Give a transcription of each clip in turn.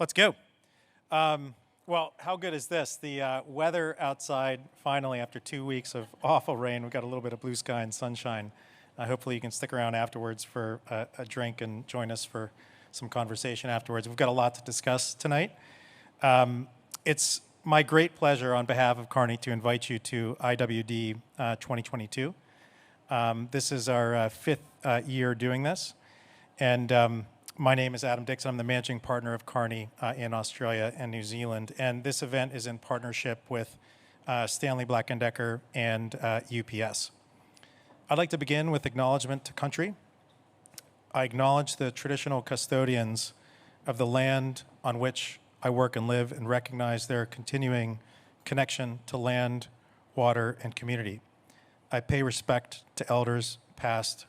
Let's go. Well, how good is this? The weather outside, finally, after 2 weeks of awful rain, we've got a little bit of blue sky and sunshine. Hopefully you can stick around afterwards for a drink and join us for some conversation afterwards. We've got a lot to discuss tonight. It's my great pleasure on behalf of Kearney to invite you to IWD 2022. This is our fifth year doing this. And my name is Adam Dixon. I'm the managing partner of Kearney in Australia and New Zealand. And this event is in partnership with Stanley Black & Decker and UPS. I'd like to begin with acknowledgement to country. I acknowledge the traditional custodians of the land on which I work and live and recognize their continuing connection to land, water, and community. I pay respect to elders past,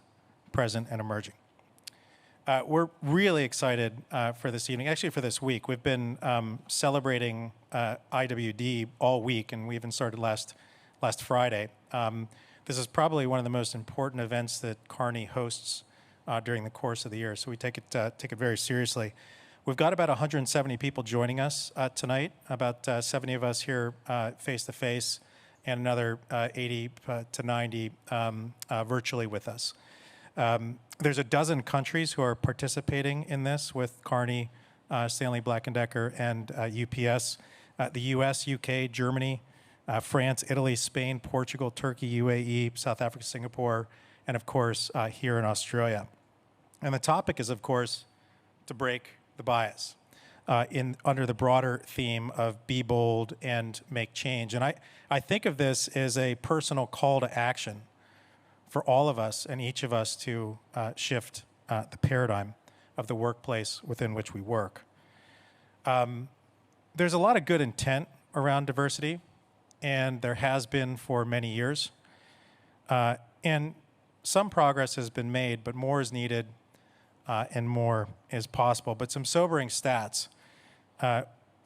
present, and emerging. We're really excited for this evening, actually for this week. We've been celebrating IWD all week, and we even started last Friday. This is probably one of the most important events that Kearney hosts during the course of the year, so we take it very seriously. We've got about 170 people joining us tonight, about 70 of us here face-to-face, and another 80 to 90 virtually with us. There's a dozen countries who are participating in this with Kearney, Stanley Black & Decker, and UPS. The US, UK, Germany, France, Italy, Spain, Portugal, Turkey, UAE, South Africa, Singapore, and of course, here in Australia. And the topic is, of course, to break the bias under the broader theme of be bold and make change. And I think of this as a personal call to action for all of us and each of us to shift the paradigm of the workplace within which we work. There's a lot of good intent around diversity, and there has been for many years. And some progress has been made, but more is needed and more is possible. But some sobering stats.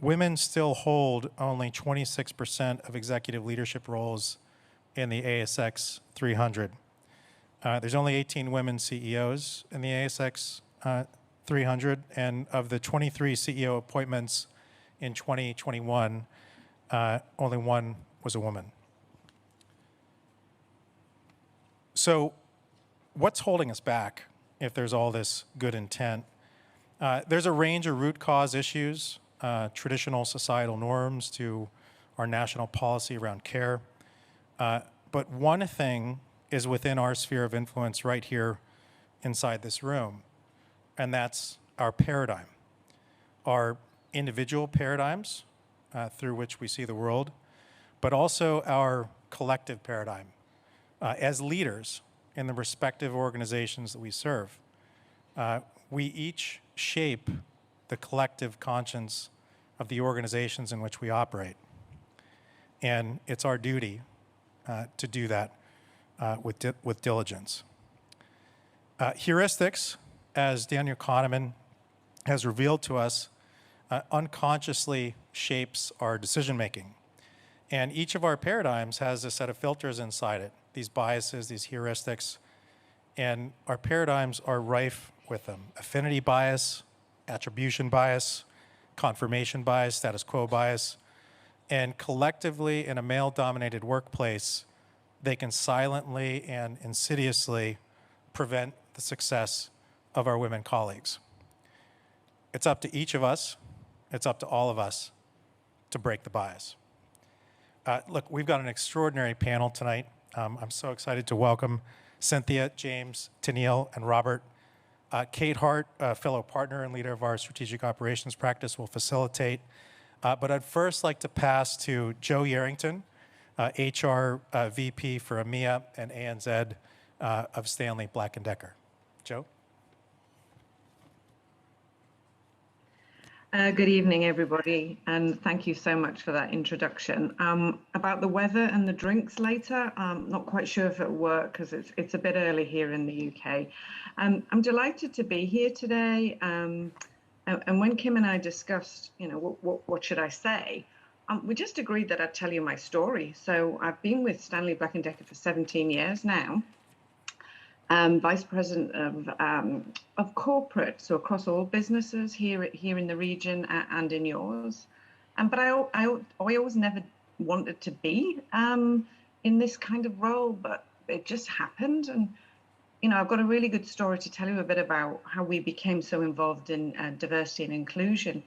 Women still hold only 26% of executive leadership roles in the ASX 300. There's only 18 women CEOs in the ASX 300, and of the 23 CEO appointments in 2021, only one was a woman. So what's holding us back if there's all this good intent? There's a range of root cause issues, traditional societal norms to our national policy around care. But one thing is within our sphere of influence right here inside this room, and that's our paradigm, our individual paradigms through which we see the world, but also our collective paradigm as leaders in the respective organizations that we serve. We each shape the collective conscience of the organizations in which we operate. And it's our duty to do that with diligence. Heuristics, as Daniel Kahneman has revealed to us, unconsciously shapes our decision-making. And each of our paradigms has a set of filters inside it, these biases, these heuristics, and our paradigms are rife with them. Affinity bias, attribution bias, confirmation bias, status quo bias, and collectively in a male-dominated workplace, they can silently and insidiously prevent the success of our women colleagues. It's up to each of us, it's up to all of us to break the bias. Look, we've got an extraordinary panel tonight. I'm so excited to welcome Cynthia, James, Tennille, and Robert. Kate Hart, a fellow partner and leader of our strategic operations practice, will facilitate. But I'd first like to pass to Joe Yarrington, HR VP for EMEA and ANZ of Stanley Black & Decker. Joe? Good evening, everybody, and thank you so much for that introduction. About the weather and the drinks later, I'm not quite sure if it'll work because it's a bit early here in the UK. I'm delighted to be here today, and when Kim and I discussed, what should I say, we just agreed that I'd tell you my story. So I've been with Stanley Black & Decker for 17 years now. Vice President of corporate, so across all businesses here in the region and in yours. But I always never wanted to be in this kind of role, but it just happened. And I've got a really good story to tell you a bit about how we became so involved in diversity and inclusion.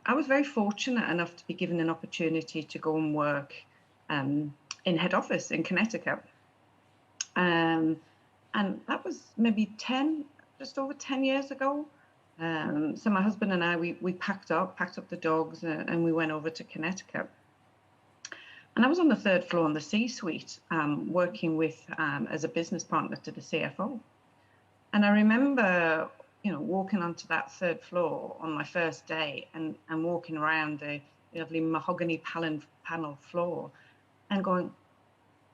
I was very fortunate enough to be given an opportunity to go and work in head office in Connecticut. Um, and that was maybe just over 10 years ago. So my husband and I, we packed up the dogs, and we went over to Connecticut. And I was on the third floor in the C-suite, working with as a business partner to the CFO. And I remember, walking onto that third floor on my first day and walking around the lovely mahogany panel floor and going,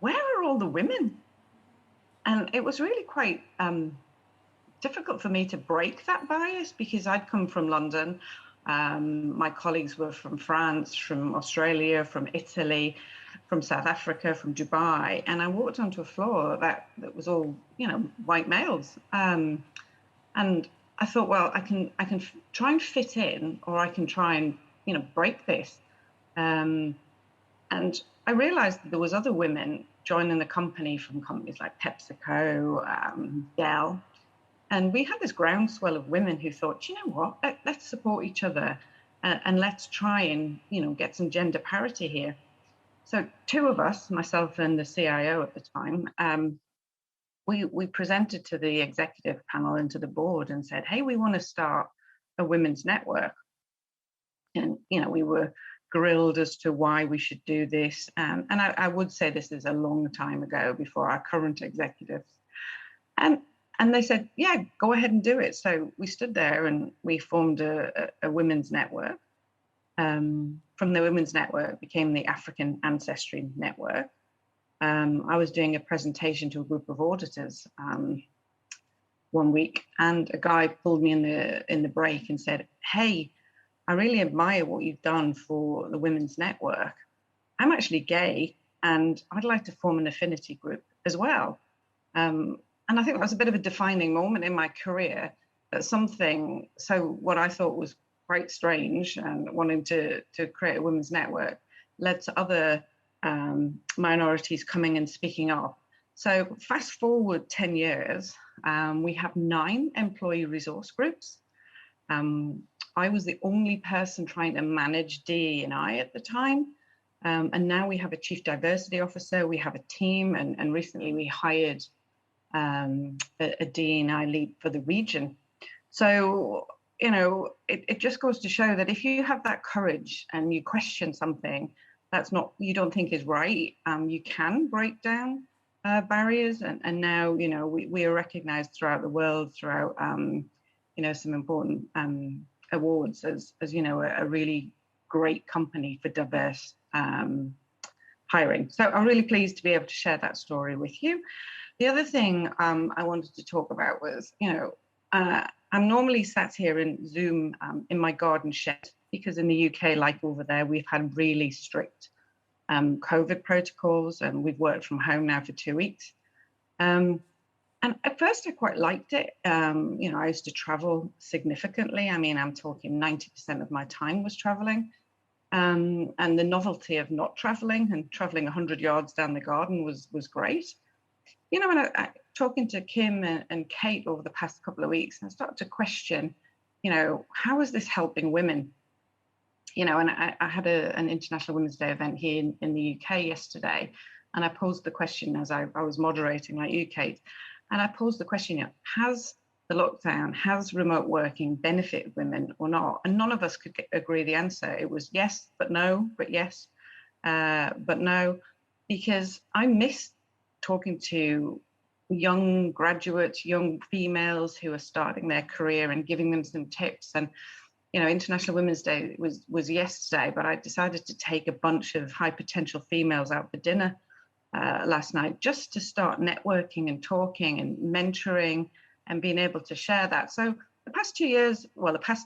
where are all the women? And it was really quite difficult for me to break that bias, because I'd come from London. My colleagues were from France, from Australia, from Italy, from South Africa, from Dubai. And I walked onto a floor that was all, white males. And I thought, well, I can try and fit in, or I can try and, break this. And I realized that there was other women joining the company from companies like PepsiCo, Dell. And we had this groundswell of women who thought, you know what, let's support each other, and let's try and, get some gender parity here. So two of us, myself and the CIO at the time, we presented to the executive panel and to the board and said, hey, we want to start a women's network. And, we were grilled as to why we should do this. And I would say this is a long time ago, before our current executives. And they said, yeah, go ahead and do it. So we stood there and we formed a women's network. From the women's network became the African Ancestry Network. I was doing a presentation to a group of auditors one week, and a guy pulled me in the break and said, hey, I really admire what you've done for the women's network. I'm actually gay, and I'd like to form an affinity group as well. And I think that was a bit of a defining moment in my career, that what I thought was quite strange, and wanting to create a women's network, led to other minorities coming and speaking up. So fast forward 10 years, we have 9 employee resource groups. I was the only person trying to manage DE&I at the time. And now we have a chief diversity officer, we have a team, and recently we hired a DE&I lead for the region. So, it just goes to show that if you have that courage and you question something you don't think is right, you can break down barriers. And now, we are recognized throughout the world, throughout, some important awards as a really great company for diverse hiring. So I'm really pleased to be able to share that story with you. The other thing I wanted to talk about was, I'm normally sat here in Zoom in my garden shed, because in the UK, like over there, we've had really strict COVID protocols, and we've worked from home now for 2 weeks. And at first I quite liked it. I used to travel significantly. I mean, I'm talking 90% of my time was traveling. And the novelty of not traveling and traveling 100 yards down the garden was great. And I talking to Kim and Kate over the past couple of weeks, and I started to question, how is this helping women? And I had an International Women's Day event here in the UK yesterday, and I posed the question as I was moderating, like you, Kate, and I posed the question, has the lockdown, has remote working benefited women or not? And none of us could agree the answer. It was yes, but no, but yes, but no, because I miss talking to young graduates, young females who are starting their career, and giving them some tips. And International Women's Day was yesterday, but I decided to take a bunch of high potential females out for dinner last night, just to start networking and talking and mentoring and being able to share that. So the past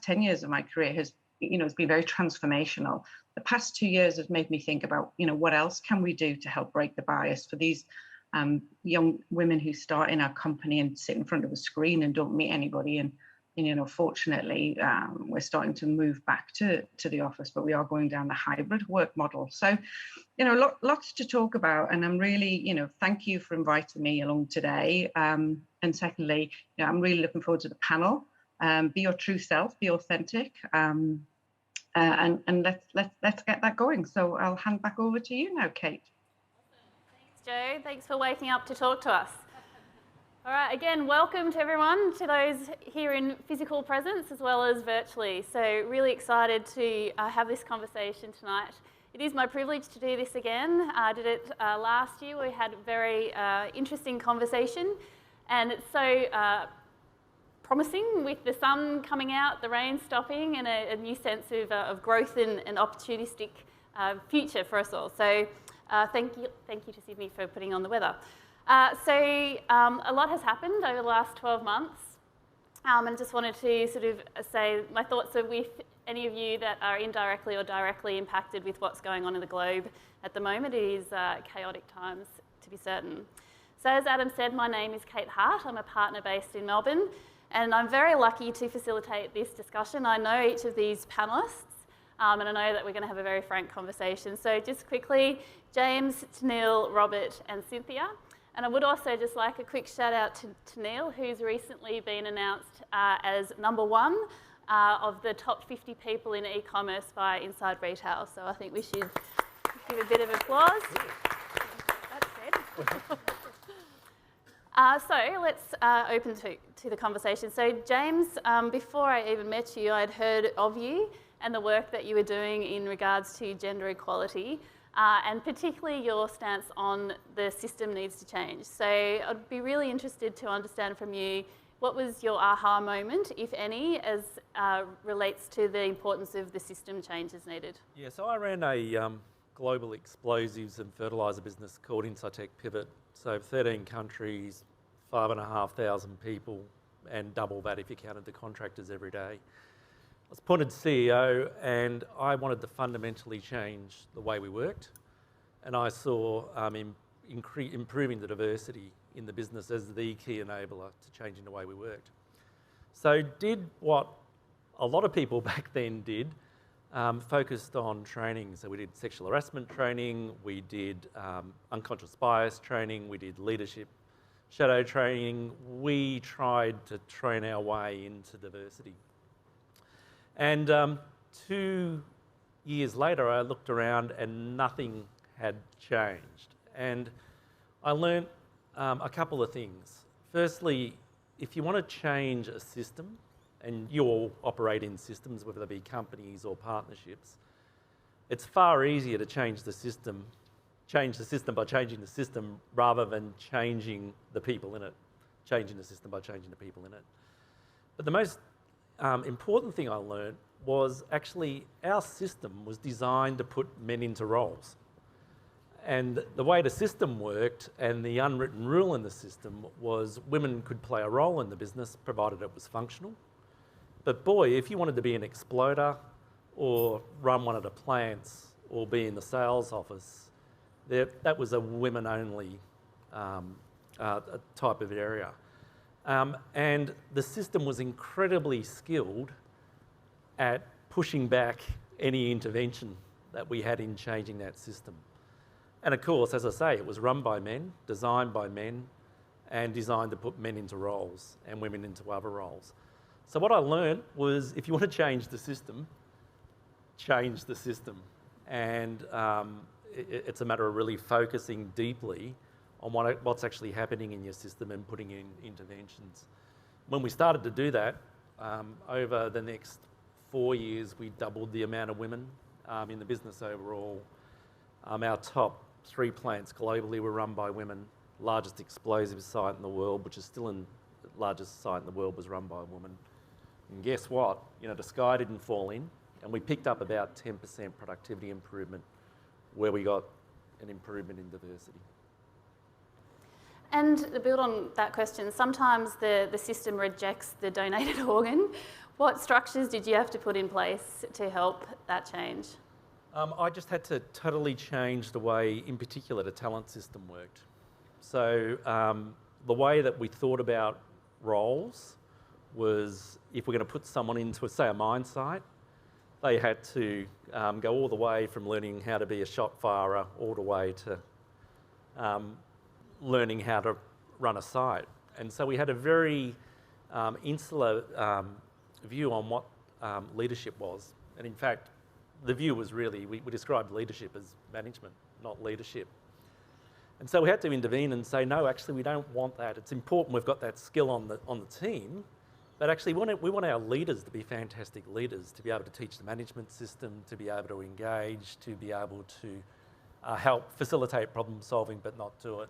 10 years of my career has, it's been very transformational. The past 2 years has made me think about, what else can we do to help break the bias for these young women who start in our company and sit in front of a screen and don't meet anybody. And fortunately, we're starting to move back to the office, but we are going down the hybrid work model. So, lots to talk about. And I'm really, thank you for inviting me along today. And secondly, I'm really looking forward to the panel. Be your true self, be authentic, and let's get that going. So I'll hand back over to you now, Kate. Thanks, Jo. Thanks for waking up to talk to us. All right, again, welcome to everyone, to those here in physical presence as well as virtually. So really excited to have this conversation tonight. It is my privilege to do this again. I did it last year. We had a very interesting conversation, and it's so promising with the sun coming out, the rain stopping, and a new sense of growth and opportunistic future for us all. So thank you to Sydney for putting on the weather. A lot has happened over the last 12 months, and just wanted to sort of say my thoughts are with any of you that are indirectly or directly impacted with what's going on in the globe at the moment. It is chaotic times, to be certain. So as Adam said, my name is Kate Hart. I'm a partner based in Melbourne, and I'm very lucky to facilitate this discussion. I know each of these panellists, and I know that we're going to have a very frank conversation. So just quickly, James, Tanil, Robert, and Cynthia. And I would also just like a quick shout out to Neil, who's recently been announced as #1 of the top 50 people in e-commerce by Inside Retail. So I think we should give a bit of applause. That's it. So let's open to the conversation. So James, before I even met you, I'd heard of you and the work that you were doing in regards to gender equality. And particularly your stance on the system needs to change. So I'd be really interested to understand from you, what was your aha moment, if any, as relates to the importance of the system changes needed? Yeah, so I ran a global explosives and fertiliser business called Insitec Pivot. So 13 countries, 5,500 people, and double that if you counted the contractors every day. I was appointed CEO, and I wanted to fundamentally change the way we worked, and I saw improving the diversity in the business as the key enabler to changing the way we worked. So did what a lot of people back then did, focused on training. So we did sexual harassment training, we did unconscious bias training, we did leadership shadow training. We tried to train our way into diversity. And 2 years later, I looked around and nothing had changed. And I learnt a couple of things. Firstly, if you want to change a system, and you all operate in systems, whether they be companies or partnerships, it's far easier to change the system by changing the system rather than changing the people in it, changing the system by changing the people in it. But the most important thing I learned was actually our system was designed to put men into roles. And the way the system worked and the unwritten rule in the system was women could play a role in the business provided it was functional. But boy, if you wanted to be an exploiter or run one of the plants or be in the sales office, that was a women-only type of area. And the system was incredibly skilled at pushing back any intervention that we had in changing that system. And of course, as I say, it was run by men, designed by men, and designed to put men into roles and women into other roles. So what I learned was, if you want to change the system, change the system. And it's a matter of really focusing deeply on what's actually happening in your system and putting in interventions. When we started to do that, over the next 4 years, we doubled the amount of women in the business overall. Our top 3 plants globally were run by women. Largest explosives site in the world, which is still the largest site in the world, was run by a woman. And guess what? The sky didn't fall in, and we picked up about 10% productivity improvement where we got an improvement in diversity. And to build on that question, sometimes the system rejects the donated organ. What structures did you have to put in place to help that change? I just had to totally change the way, in particular, the talent system worked. So the way that we thought about roles was if we're going to put someone into, say, a mine site, they had to go all the way from learning how to be a shot firer all the way to learning how to run a site. And so we had a very insular view on what leadership was. And in fact, the view was really, we described leadership as management, not leadership. And so we had to intervene and say, no, actually we don't want that. It's important we've got that skill on the team, but actually we want our leaders to be fantastic leaders, to be able to teach the management system, to be able to engage, to be able to help facilitate problem solving but not do it.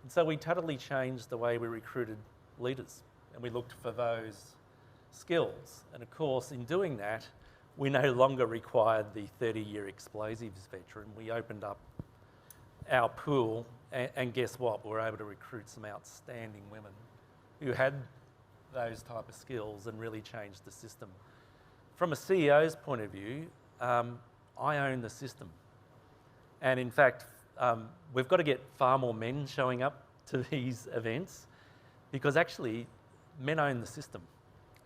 And so we totally changed the way we recruited leaders, and we looked for those skills. And of course, in doing that, we no longer required the 30-year explosives veteran. We opened up our pool, and guess what? We were able to recruit some outstanding women who had those type of skills and really changed the system. From a CEO's point of view, I own the system. And in fact, we've got to get far more men showing up to these events, because actually men own the system.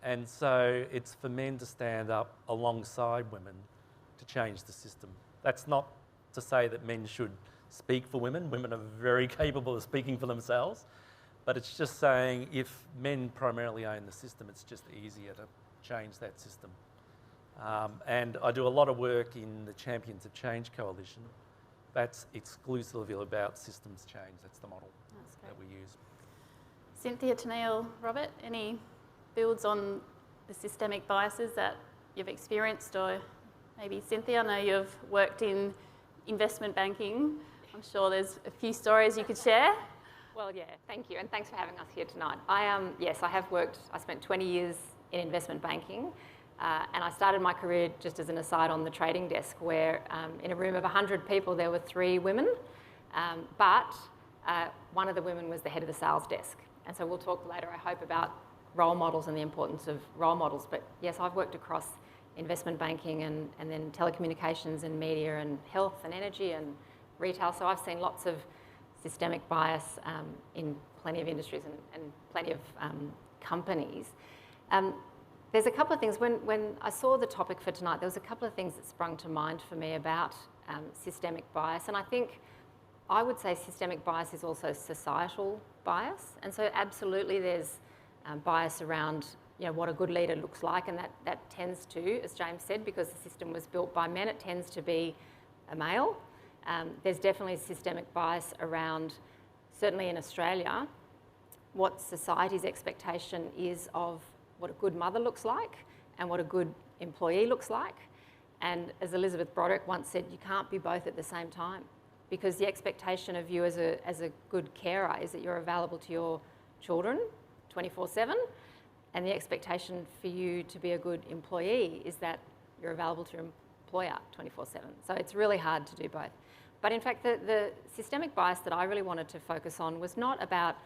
And so it's for men to stand up alongside women to change the system. That's not to say that men should speak for women. Women are very capable of speaking for themselves. But it's just saying if men primarily own the system, it's just easier to change that system. And I do a lot of work in the Champions of Change Coalition. That's exclusively about systems change. That's the model that we use. Cynthia, Tennille, Robert, any builds on the systemic biases that you've experienced? Or maybe Cynthia, I know you've worked in investment banking. I'm sure there's a few stories you could share. Well, yeah, thank you, and thanks for having us here tonight. Yes, I spent 20 years in investment banking, and I started my career, just as an aside, on the trading desk, where in a room of 100 people, there were 3 women, but one of the women was the head of the sales desk. And so we'll talk later, I hope, about role models and the importance of role models. But yes, I've worked across investment banking and then telecommunications and media and health and energy and retail. So I've seen lots of systemic bias in plenty of industries and plenty of companies. There's a couple of things, when I saw the topic for tonight, there was a couple of things that sprung to mind for me about systemic bias. And I think I would say systemic bias is also societal bias. And so absolutely there's bias around what a good leader looks like, and that tends to, as James said, because the system was built by men, it tends to be a male. There's definitely systemic bias around, certainly in Australia, what society's expectation is of what a good mother looks like and what a good employee looks like. And as Elizabeth Broderick once said, you can't be both at the same time, because the expectation of you as a good carer is that you're available to your children 24/7, and the expectation for you to be a good employee is that you're available to your employer 24/7. So it's really hard to do both. But in fact, the systemic bias that I really wanted to focus on was not about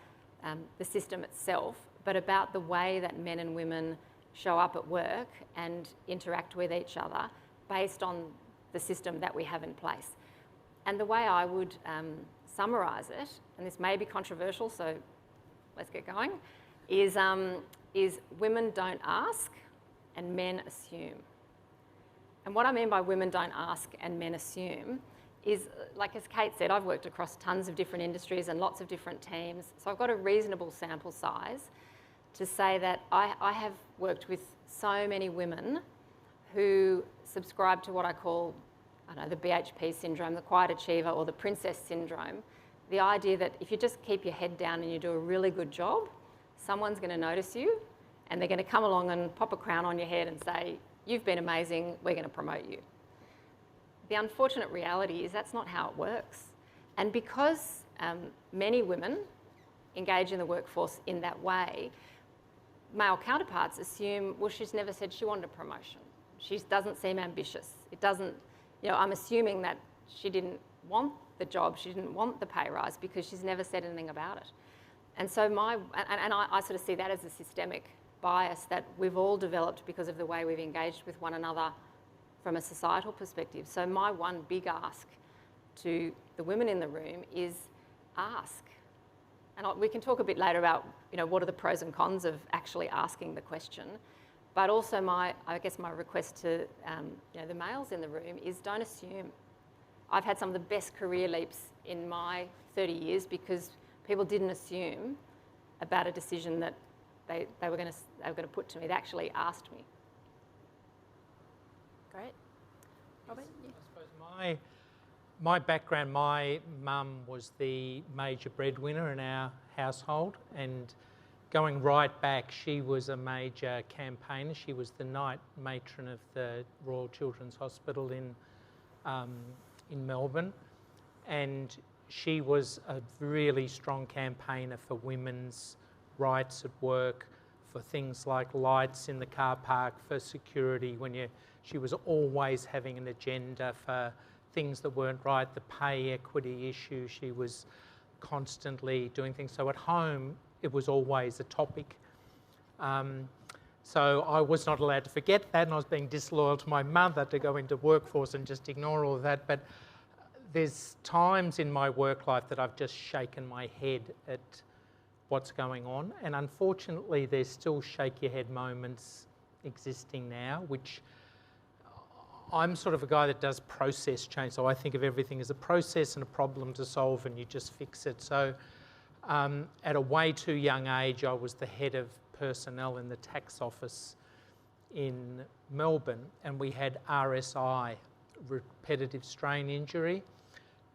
the system itself, but about the way that men and women show up at work and interact with each other based on the system that we have in place. And the way I would summarise it, and this may be controversial, so let's get going, is women don't ask and men assume. And what I mean by women don't ask and men assume is, like as Kate said, I've worked across tons of different industries and lots of different teams, so I've got a reasonable sample size to say that I have worked with so many women who subscribe to what I call, the BHP syndrome, the quiet achiever, or the princess syndrome. The idea that if you just keep your head down and you do a really good job, someone's going to notice you and they're going to come along and pop a crown on your head and say, you've been amazing, we're going to promote you. The unfortunate reality is that's not how it works. And because many women engage in the workforce in that way, male counterparts assume, well, she's never said she wanted a promotion. She doesn't seem ambitious. It doesn't, I'm assuming that she didn't want the job, she didn't want the pay rise because she's never said anything about it. And so I sort of see that as a systemic bias that we've all developed because of the way we've engaged with one another from a societal perspective. So my one big ask to the women in the room is ask. and we can talk a bit later about, what are the pros and cons of actually asking the question. But also I guess my request to, the males in the room is don't assume. I've had some of the best career leaps in my 30 years because people didn't assume about a decision that they were going to put to me. They actually asked me. Great. Robert? I suppose my background, my mum was the major breadwinner in our household, and going right back, she was a major campaigner. She was the night matron of the Royal Children's Hospital in Melbourne, and she was a really strong campaigner for women's rights at work, for things like lights in the car park, for security. She was always having an agenda for things that weren't right, the pay equity issue. She was constantly doing things. So at home, it was always a topic. So I was not allowed to forget that, and I was being disloyal to my mother to go into workforce and just ignore all of that. But there's times in my work life that I've just shaken my head at what's going on, and unfortunately there's still shake your head moments existing now, which I'm sort of a guy that does process change, so I think of everything as a process and a problem to solve, and you just fix it. So at a way too young age, I was the head of personnel in the tax office in Melbourne, and we had RSI, repetitive strain injury,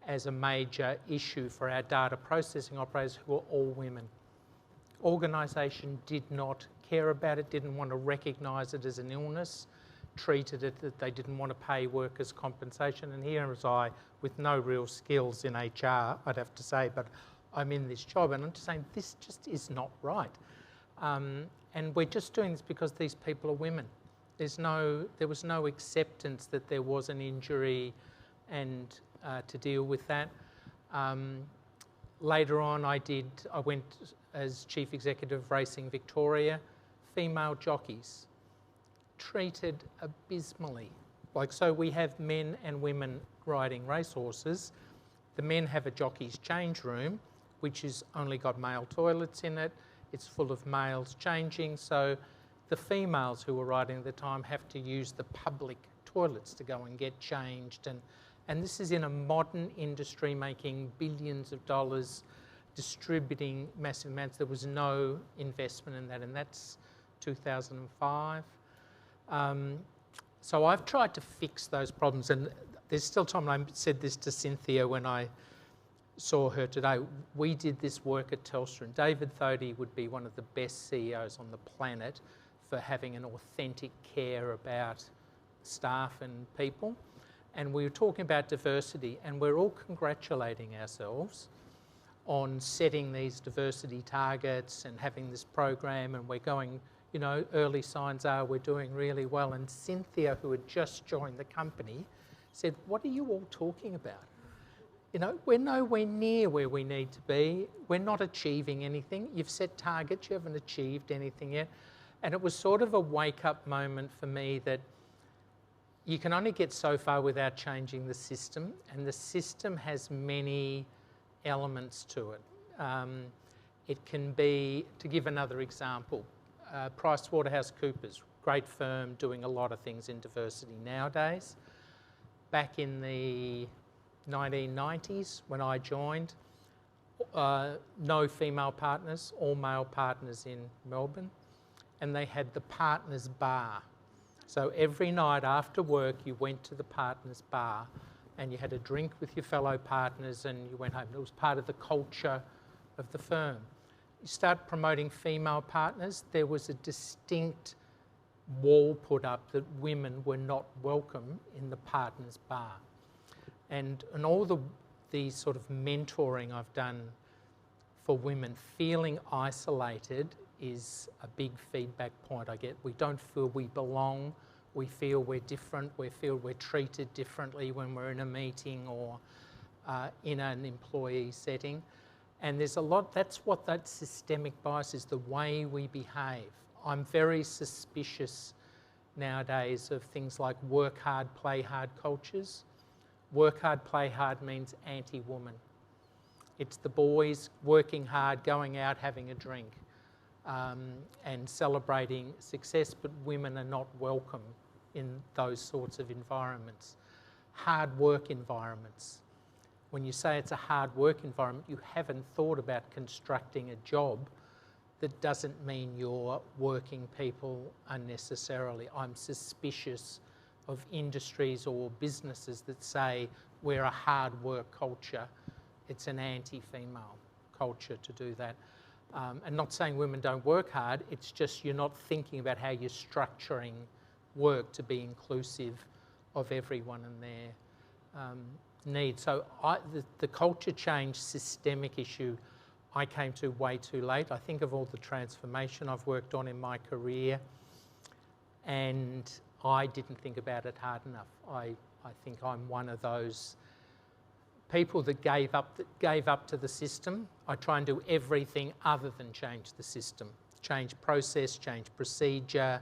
as a major issue for our data processing operators, who were all women. Organisation did not care about it, didn't want to recognise it as an illness, treated it that they didn't want to pay workers compensation. And here was I, with no real skills in HR, I'd have to say, but I'm in this job, and I'm just saying this just is not right. And we're just doing this because these people are women. There was no acceptance that there was an injury and to deal with that. Later on, I went as Chief Executive of Racing Victoria. Female jockeys treated abysmally. So we have men and women riding racehorses. The men have a jockey's change room, which has only got male toilets in it. It's full of males changing. So the females who were riding at the time have to use the public toilets to go and get changed. And this is in a modern industry making billions of dollars, distributing massive amounts. There was no investment in that, and that's 2005. So I've tried to fix those problems, and there's still time. And I said this to Cynthia when I saw her today. We did this work at Telstra, and David Thodey would be one of the best CEOs on the planet for having an authentic care about staff and people. And we were talking about diversity, and we're all congratulating ourselves on setting these diversity targets and having this program, and we're going, early signs are we're doing really well. And Cynthia, who had just joined the company, said, "What are you all talking about? We're nowhere near where we need to be. We're not achieving anything. You've set targets, you haven't achieved anything yet." And it was sort of a wake-up moment for me that you can only get so far without changing the system, and the system has many elements to it. It can be, to give another example, PricewaterhouseCoopers, great firm doing a lot of things in diversity nowadays. Back in the 1990s, when I joined, no female partners, all male partners in Melbourne, and they had the partners bar. So every night after work, you went to the partners bar and you had a drink with your fellow partners and you went home. It was part of the culture of the firm. You start promoting female partners, there was a distinct wall put up that women were not welcome in the partners bar. And all the sort of mentoring I've done for women, feeling isolated is a big feedback point I get. We don't feel we belong, we feel we're different, we feel we're treated differently when we're in a meeting or in an employee setting. And there's a lot, that's what that systemic bias is, the way we behave. I'm very suspicious nowadays of things like work hard, play hard cultures. Work hard, play hard means anti-woman. It's the boys working hard, going out, having a drink, and celebrating success, but women are not welcome in those sorts of environments. Hard work environments. When you say it's a hard work environment, you haven't thought about constructing a job that doesn't mean you're working people unnecessarily. I'm suspicious of industries or businesses that say we're a hard work culture. It's an anti-female culture to do that. And not saying women don't work hard, it's just you're not thinking about how you're structuring work to be inclusive of everyone and their needs. So the culture change systemic issue I came to way too late. I think of all the transformation I've worked on in my career, and I didn't think about it hard enough. I think I'm one of those people that gave up to the system. I try and do everything other than change the system. Change process, change procedure,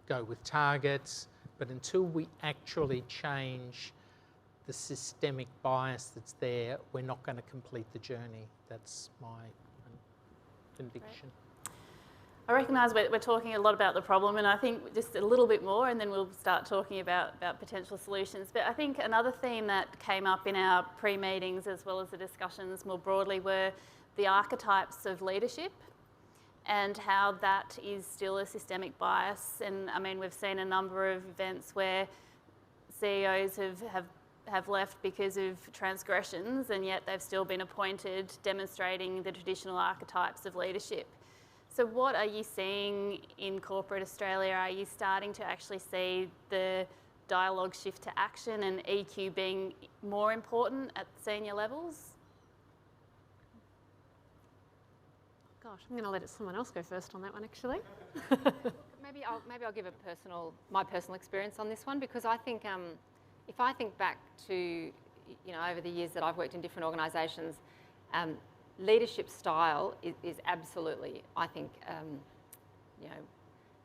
go with targets. But until we actually change the systemic bias that's there, we're not going to complete the journey. That's my conviction. I recognise we're talking a lot about the problem, and I think just a little bit more and then we'll start talking about potential solutions. But I think another theme that came up in our pre-meetings as well as the discussions more broadly were the archetypes of leadership and how that is still a systemic bias. And I mean, we've seen a number of events where CEOs have left because of transgressions, and yet they've still been appointed, demonstrating the traditional archetypes of leadership. So what are you seeing in corporate Australia? Are you starting to actually see the dialogue shift to action and EQ being more important at senior levels? Gosh, I'm going to let someone else go first on that one, actually. Maybe I'll give my personal experience on this one, because I think if I think back to over the years that I've worked in different organisations, leadership style is absolutely, I think,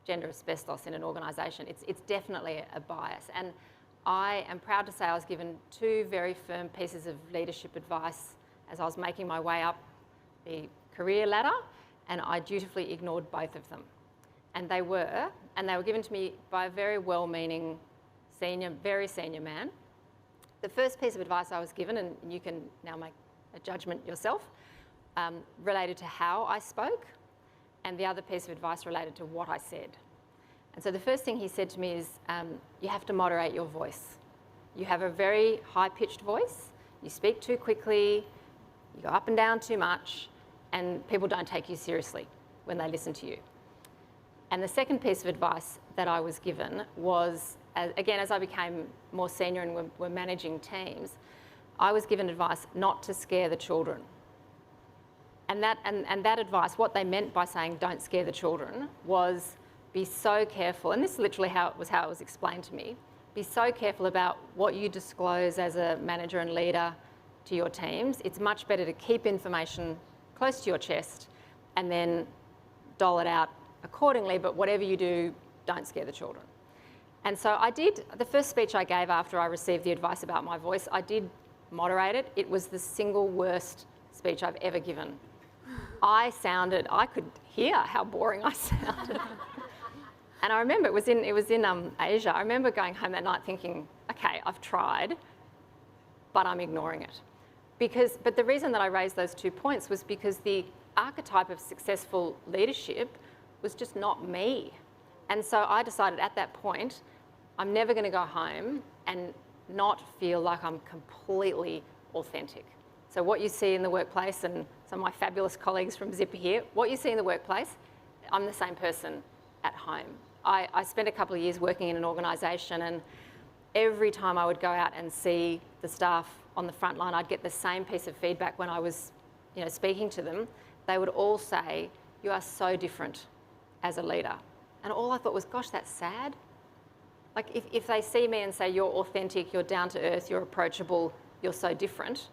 gender asbestos in an organisation. It's definitely a bias, and I am proud to say I was given 2 very firm pieces of leadership advice as I was making my way up the career ladder, and I dutifully ignored both of them. And they were given to me by a very well-meaning very senior man. The first piece of advice I was given, and you can now make a judgment yourself, related to how I spoke, and the other piece of advice related to what I said. And so the first thing he said to me is, you have to moderate your voice. You have a very high-pitched voice, you speak too quickly, you go up and down too much, and people don't take you seriously when they listen to you. And the second piece of advice that I was given was, again, as I became more senior and were managing teams, I was given advice not to scare the children. And that advice, what they meant by saying don't scare the children, was be so careful, and this is literally how it was explained to me, be so careful about what you disclose as a manager and leader to your teams. It's much better to keep information close to your chest and then dole it out accordingly, but whatever you do, don't scare the children. And so I did, the first speech I gave after I received the advice about my voice, I did moderate it. It was the single worst speech I've ever given. I could hear how boring I sounded. And I remember it was in Asia. I remember going home that night thinking, okay, I've tried, but I'm ignoring it. But the reason that I raised those 2 points was because the archetype of successful leadership was just not me. And so I decided at that point, I'm never going to go home and not feel like I'm completely authentic. So what you see in the workplace, and some of my fabulous colleagues from Zip are here, what you see in the workplace, I'm the same person at home. I spent a couple of years working in an organisation, and every time I would go out and see the staff on the front line, I'd get the same piece of feedback when I was speaking to them. They would all say, you are so different as a leader. And all I thought was, gosh, that's sad. Like if they see me and say, you're authentic, you're down to earth, you're approachable, you're so different,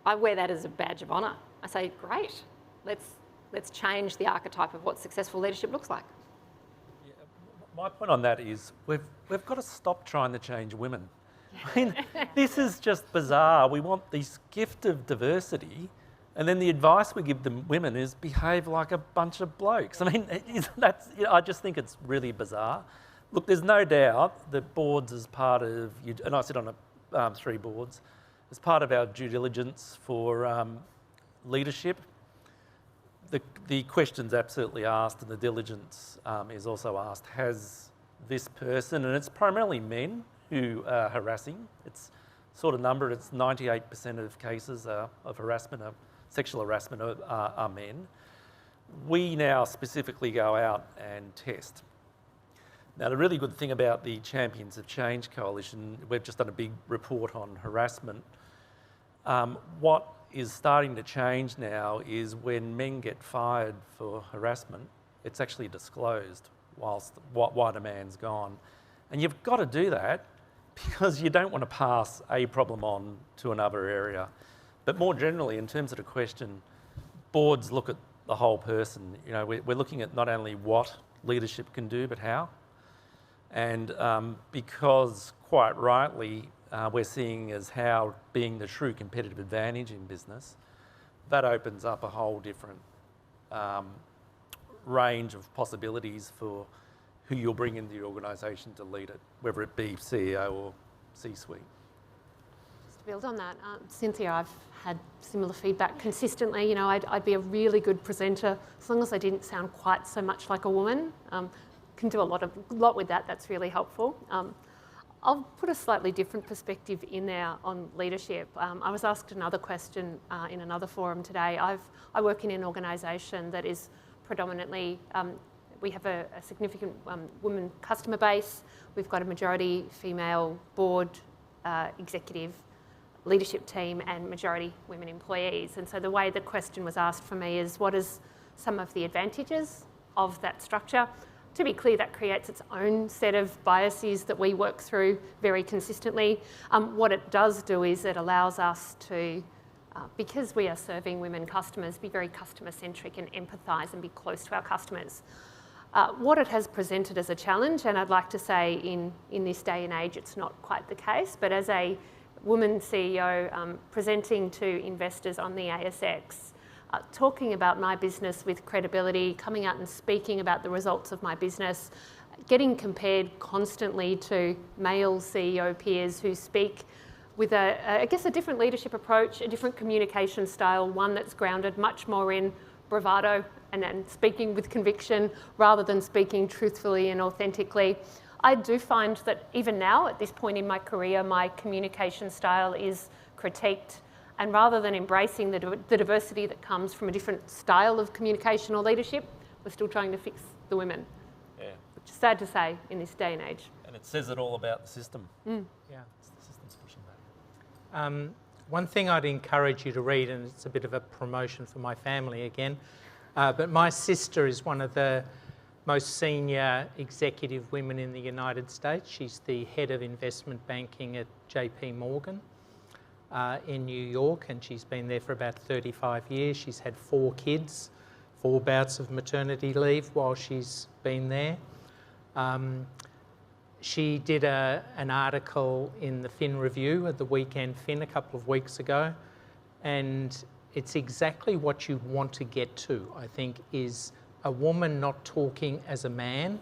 I wear that as a badge of honour. I say, great, let's change the archetype of what successful leadership looks like. Yeah, my point on that is we've got to stop trying to change women. I mean, this is just bizarre. We want this gift of diversity, And then the advice we give the women is behave like a bunch of blokes. I mean, I just think it's really bizarre. Look, there's no doubt that boards as part of, and I sit on 3 boards, as part of our due diligence for leadership, the question's absolutely asked, and the diligence is also asked, has this person, and it's primarily men who are harassing, it's sort of number, it's 98% of cases of harassment, sexual harassment are men. We now specifically go out and test. Now, the really good thing about the Champions of Change Coalition, we've just done a big report on harassment. What is starting to change now is when men get fired for harassment, it's actually disclosed whilst a man's gone. And you've got to do that because you don't want to pass a problem on to another area. But more generally, in terms of the question, boards look at the whole person. You know, we're looking at not only what leadership can do, but how. And because quite rightly, we're seeing as how being the true competitive advantage in business, that opens up a whole different range of possibilities for who you'll bring into the organisation to lead it, whether it be CEO or C-suite. Just to build on that, Cynthia, I've had similar feedback consistently. You know, I'd be a really good presenter as long as I didn't sound quite so much like a woman. Can do a lot with that. That's really helpful. I'll put a slightly different perspective in there on leadership. I was asked another question in another forum today. I work in an organisation that is predominantly, we have a significant women customer base. We've got a majority female board, executive leadership team, and majority women employees. And so the way the question was asked for me is, what is some of the advantages of that structure? To be clear, that creates its own set of biases that we work through very consistently. What it does do is it allows us to, because we are serving women customers, be very customer-centric and empathise and be close to our customers. What it has presented as a challenge, and I'd like to say in this day and age it's not quite the case, but as a woman CEO presenting to investors on the ASX, talking about my business with credibility, coming out and speaking about the results of my business, getting compared constantly to male CEO peers who speak with I guess a different leadership approach, a different communication style, one that's grounded much more in bravado and speaking with conviction rather than speaking truthfully and authentically. I do find that even now, at this point in my career, my communication style is critiqued. And rather than embracing the diversity that comes from a different style of communication or leadership, we're still trying to fix the women. Yeah. Which is sad to say in this day and age. And it says it all about the system. Yeah. The system's pushing back. One thing I'd encourage you to read, and it's a bit of a promotion for my family again, but my sister is one of the most senior executive women in the United States. She's the head of investment banking at JP Morgan. In New York, and she's been there for about 35 years. She's had 4 kids, 4 bouts of maternity leave while she's been there. She did an article in the Fin Review at the Weekend Fin a couple of weeks ago, and it's exactly what you want to get to, I think, is a woman not talking as a man,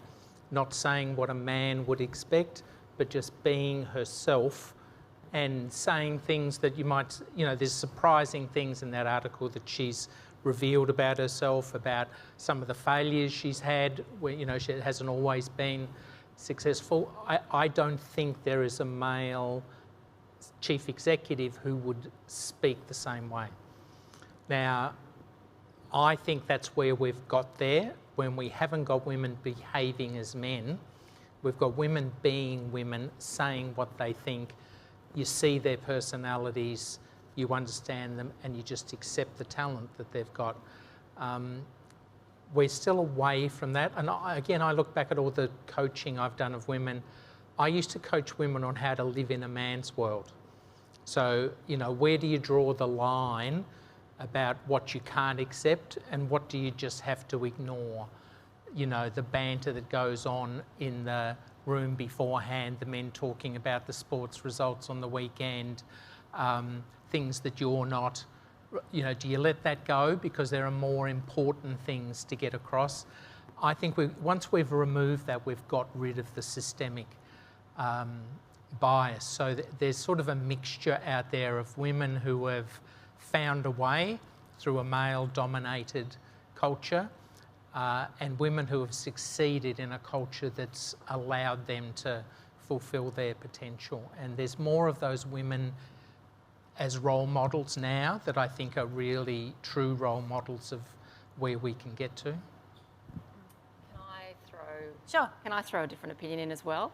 not saying what a man would expect, but just being herself and saying things that you might, you know, there's surprising things in that article that she's revealed about herself, about some of the failures she's had, where, you know, she hasn't always been successful. I don't think there is a male chief executive who would speak the same way. Now, I think that's where we've got there, when we haven't got women behaving as men. We've got women being women, saying what they think. You see their personalities, you understand them, and you just accept the talent that they've got. We're still away from that. And again, I look back at all the coaching I've done of women. I used to coach women on how to live in a man's world. So, you know, where do you draw the line about what you can't accept and what do you just have to ignore? You know, the banter that goes on in the room beforehand, the men talking about the sports results on the weekend, things that you're not do you let that go because there are more important things to get across? I think once we've removed that, we've got rid of the systemic bias. So there's sort of a mixture out there of women who have found a way through a male-dominated culture and women who have succeeded in a culture that's allowed them to fulfil their potential. And there's more of those women as role models now that I think are really true role models of where we can get to. Can I throw a different opinion in as well?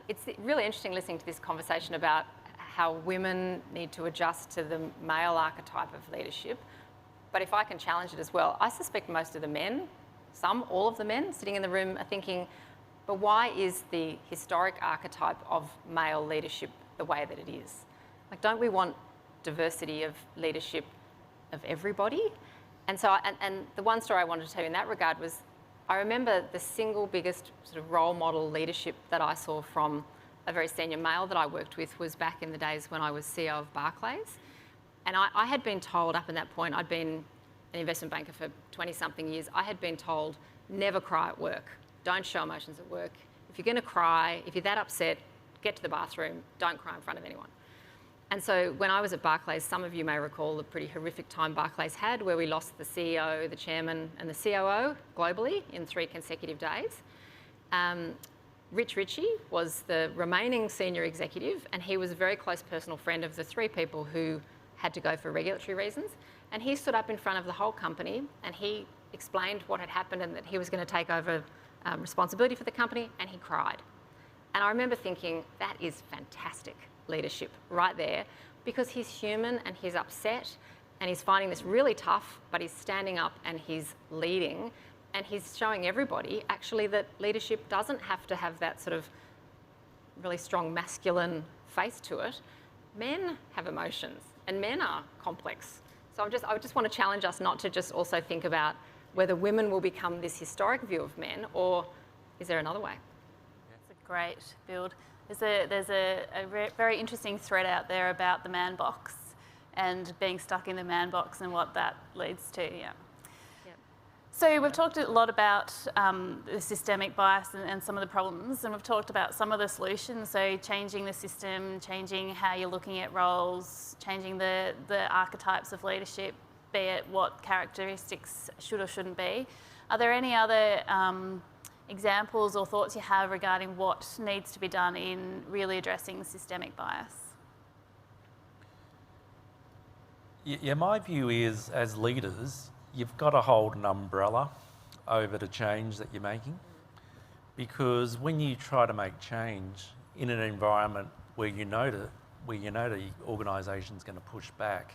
It's really interesting listening to this conversation about how women need to adjust to the male archetype of leadership. But if I can challenge it as well, I suspect most of the men, all of the men sitting in the room are thinking, but why is the historic archetype of male leadership the way that it is? Like, don't we want diversity of leadership of everybody? And so, and the one story I wanted to tell you in that regard was, I remember the single biggest sort of role model leadership that I saw from a very senior male that I worked with was back in the days when I was CEO of Barclays. And I had been told up in that point, I'd been an investment banker for 20-something years, I had been told, never cry at work. Don't show emotions at work. If you're going to cry, if you're that upset, get to the bathroom. Don't cry in front of anyone. And so when I was at Barclays, some of you may recall the pretty horrific time Barclays had where we lost the CEO, the chairman and the COO globally in 3 consecutive days. Rich Ritchie was the remaining senior executive, and he was a very close personal friend of the 3 people who had to go for regulatory reasons. And he stood up in front of the whole company and he explained what had happened and that he was going to take over responsibility for the company, and he cried. And I remember thinking, that is fantastic leadership right there, because he's human and he's upset and he's finding this really tough, but he's standing up and he's leading, and he's showing everybody actually that leadership doesn't have to have that sort of really strong masculine face to it. Men have emotions and men are complex. So I just want to challenge us not to just also think about whether women will become this historic view of men, or is there another way? That's a great build. There's a very interesting thread out there about the man box and being stuck in the man box and what that leads to, yeah. So we've talked a lot about the systemic bias and some of the problems, and we've talked about some of the solutions, so changing the system, changing how you're looking at roles, changing the archetypes of leadership, be it what characteristics should or shouldn't be. Are there any other examples or thoughts you have regarding what needs to be done in really addressing systemic bias? Yeah, my view is, as leaders, you've got to hold an umbrella over the change that you're making, because when you try to make change in an environment where you know the organisation's going to push back,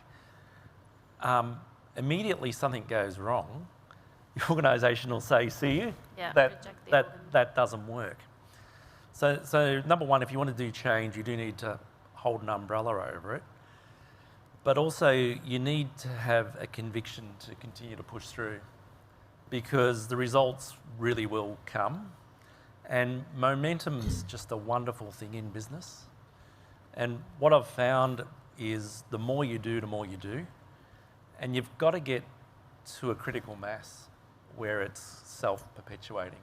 immediately something goes wrong. The organisation will say, see you, that doesn't work. So number one, if you want to do change, you do need to hold an umbrella over it. But also you need to have a conviction to continue to push through, because the results really will come. And momentum's just a wonderful thing in business. And what I've found is the more you do, the more you do. And you've got to get to a critical mass where it's self-perpetuating.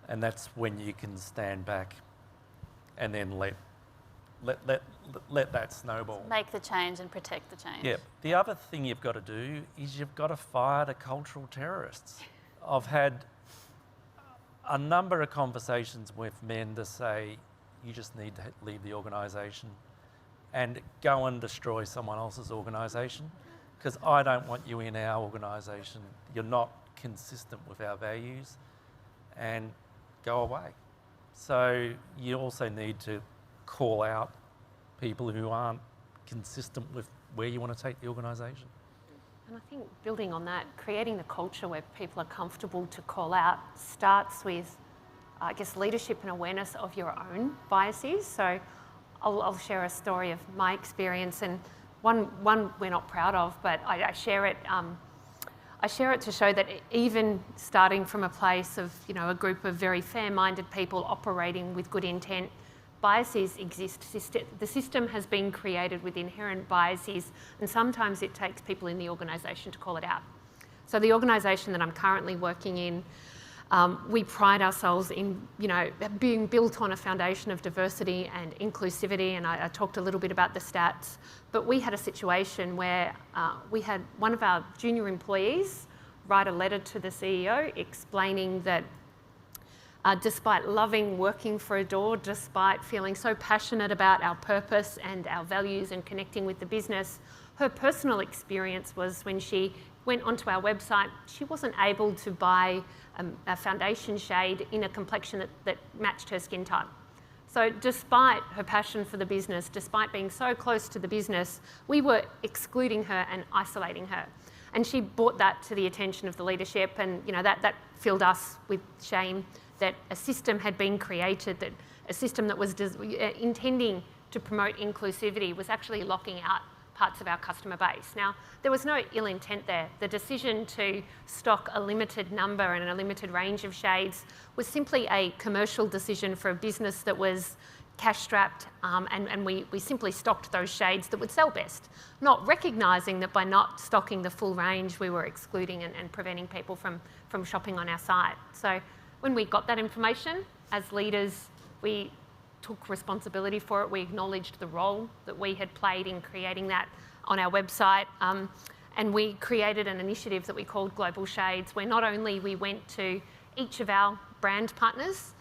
And that's when you can stand back and then let that snowball. Make the change and protect the change. Yeah. The other thing you've got to do is you've got to fire the cultural terrorists. I've had a number of conversations with men to say, you just need to leave the organisation and go and destroy someone else's organisation, because I don't want you in our organisation. You're not consistent with our values, and go away. So you also need to call out people who aren't consistent with where you want to take the organisation. And I think building on that, creating the culture where people are comfortable to call out starts with, I guess, leadership and awareness of your own biases. So I'll share a story of my experience, and one we're not proud of, but I share it. I share it to show that even starting from a place of, a group of very fair-minded people operating with good intent, biases exist. The system has been created with inherent biases, and sometimes it takes people in the organisation to call it out. So the organisation that I'm currently working in, we pride ourselves in, being built on a foundation of diversity and inclusivity, and I talked a little bit about the stats, but we had a situation where we had one of our junior employees write a letter to the CEO explaining that despite loving working for Adore, despite feeling so passionate about our purpose and our values and connecting with the business, her personal experience was when she went onto our website, she wasn't able to buy a foundation shade in a complexion that matched her skin type. So despite her passion for the business, despite being so close to the business, we were excluding her and isolating her. And she brought that to the attention of the leadership, and that filled us with shame that a system had been created, that a system that was intending to promote inclusivity was actually locking out parts of our customer base. Now, there was no ill intent there. The decision to stock a limited number and a limited range of shades was simply a commercial decision for a business that was cash-strapped, and we simply stocked those shades that would sell best, not recognising that by not stocking the full range, we were excluding and preventing people from shopping on our site. So when we got that information, as leaders, we took responsibility for it. We acknowledged the role that we had played in creating that on our website, and we created an initiative that we called Global Shades, where not only we went to each of our brand partners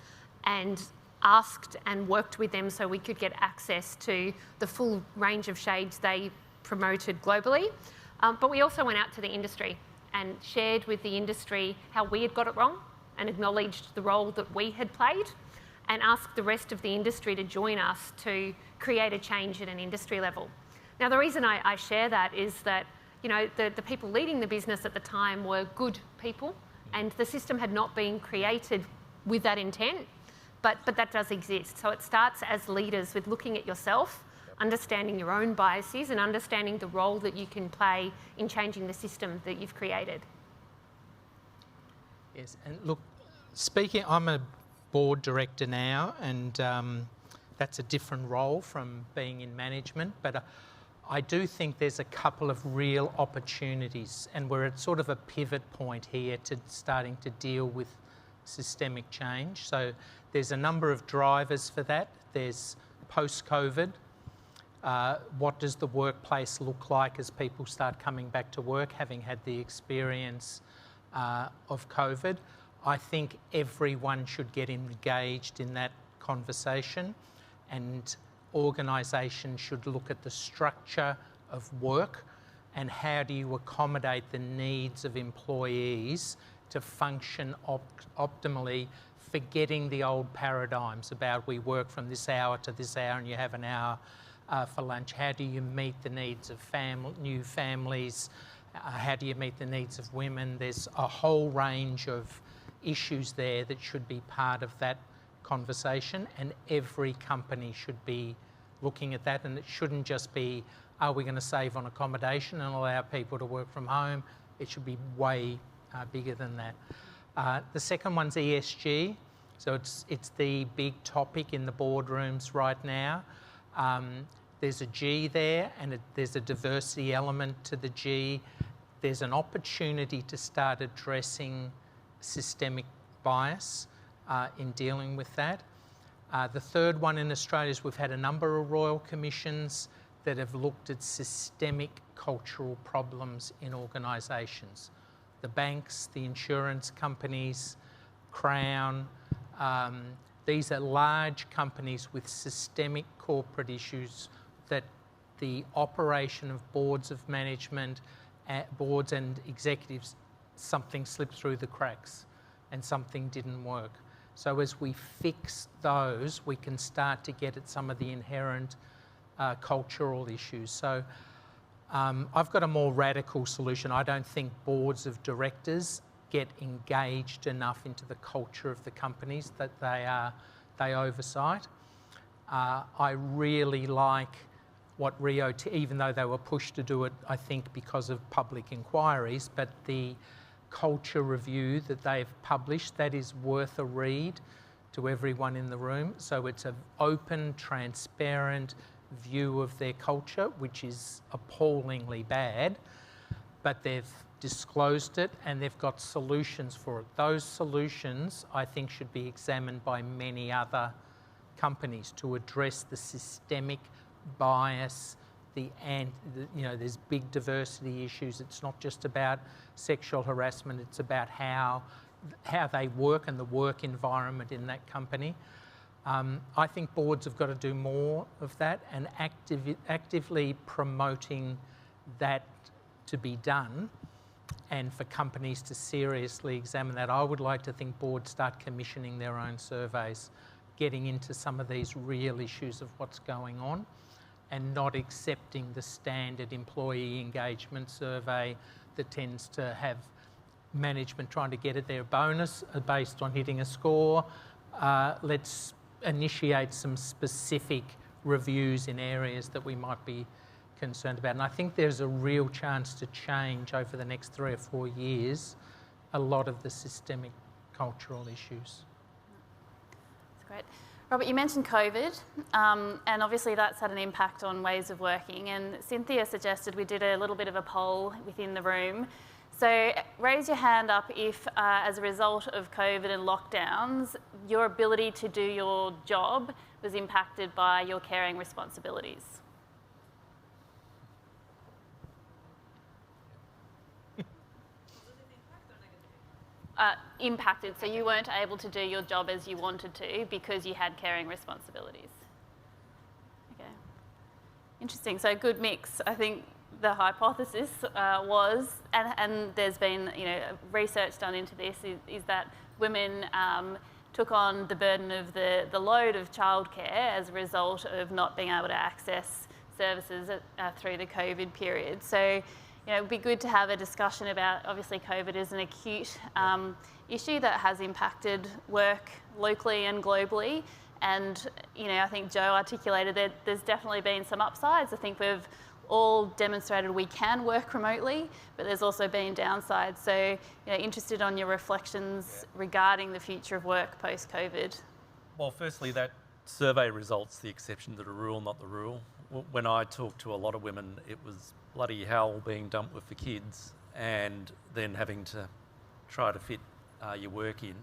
and asked and worked with them so we could get access to the full range of shades they promoted globally, but we also went out to the industry and shared with the industry how we had got it wrong and acknowledged the role that we had played, and asked the rest of the industry to join us to create a change at an industry level. Now, the reason I share that is that the people leading the business at the time were good people, and the system had not been created with that intent, but that does exist. So it starts as leaders with looking at yourself, understanding your own biases, and understanding the role that you can play in changing the system that you've created. Yes, and look, I'm a board director now, and that's a different role from being in management, but I do think there's a couple of real opportunities, and we're at sort of a pivot point here to starting to deal with systemic change. So there's a number of drivers for that. There's post-COVID. What does the workplace look like as people start coming back to work, having had the experience of COVID? I think everyone should get engaged in that conversation, and organisations should look at the structure of work and how do you accommodate the needs of employees to function optimally, forgetting the old paradigms about we work from this hour to this hour and you have an hour for lunch. How do you meet the needs of new families? How do you meet the needs of women? There's a whole range of issues there that should be part of that conversation, and every company should be looking at that, and it shouldn't just be, are we going to save on accommodation and allow people to work from home? It should be way bigger than that. The second one's ESG, so it's the big topic in the boardrooms right now. There's a G there, and there's a diversity element to the G. There's an opportunity to start addressing systemic bias in dealing with that. The third one in Australia is we've had a number of royal commissions that have looked at systemic cultural problems in organisations. The banks, the insurance companies, Crown, these are large companies with systemic corporate issues that the operation of boards of management, boards and executives, something slipped through the cracks and something didn't work. So as we fix those, we can start to get at some of the inherent cultural issues. So I've got a more radical solution. I don't think boards of directors get engaged enough into the culture of the companies that they oversight. I really like what Rio, even though they were pushed to do it, I think because of public inquiries, but the culture review that they've published, that is worth a read to everyone in the room. So it's an open, transparent view of their culture, which is appallingly bad, but they've disclosed it and they've got solutions for it. Those solutions, I think, should be examined by many other companies to address the systemic bias, there's big diversity issues. It's not just about sexual harassment, it's about how they work and the work environment in that company. I think boards have got to do more of that and actively promoting that to be done, and for companies to seriously examine that. I would like to think boards start commissioning their own surveys, getting into some of these real issues of what's going on, and not accepting the standard employee engagement survey that tends to have management trying to get at their bonus based on hitting a score. Let's initiate some specific reviews in areas that we might be concerned about. And I think there's a real chance to change over the next 3 or 4 years a lot of the systemic cultural issues. That's great. Robert, you mentioned COVID, and obviously that's had an impact on ways of working. And Cynthia suggested we did a little bit of a poll within the room. So raise your hand up if, as a result of COVID and lockdowns, your ability to do your job was impacted by your caring responsibilities. Impacted, so you weren't able to do your job as you wanted to because you had caring responsibilities. Okay, interesting. So good mix. I think the hypothesis was, and there's been research done into this, is that women took on the burden of the load of childcare as a result of not being able to access services through the COVID period. So it would be good to have a discussion about, obviously COVID is an acute issue that has impacted work locally and globally. And, I think Joe articulated that there's definitely been some upsides. I think we've all demonstrated we can work remotely, but there's also been downsides. So, interested on your reflections regarding the future of work post-COVID. Well, firstly, that survey result's the exception to the rule, not the rule. When I talked to a lot of women, it was bloody hell being dumped with the kids and then having to try to fit your work in.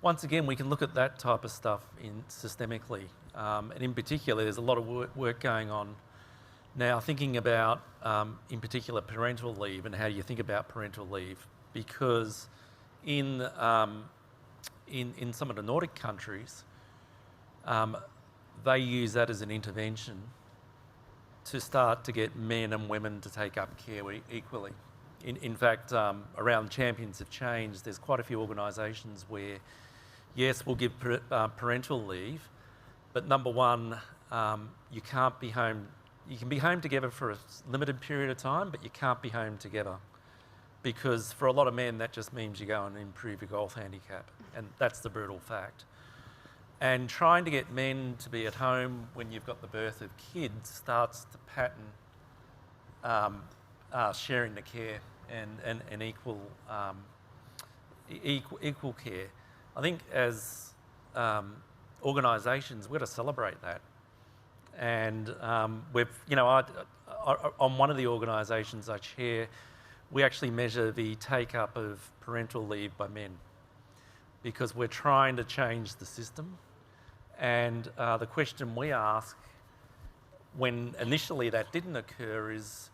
Once again, we can look at that type of stuff systemically. And in particular, there's a lot of work going on now thinking about, in particular, parental leave and how you think about parental leave. Because in some of the Nordic countries, they use that as an intervention to start to get men and women to take up care equally. In fact, around Champions of Change, there's quite a few organisations where, yes, we'll give parental leave, but number one, you can't be home. You can be home together for a limited period of time, but you can't be home together. Because for a lot of men, that just means you go and improve your golf handicap. And that's the brutal fact. And trying to get men to be at home when you've got the birth of kids starts to pattern sharing the care and equal care. I think as organisations, we've got to celebrate that. And we've, on one of the organisations I chair, we actually measure the take-up of parental leave by men because we're trying to change the system. And the question we ask when initially that didn't occur is,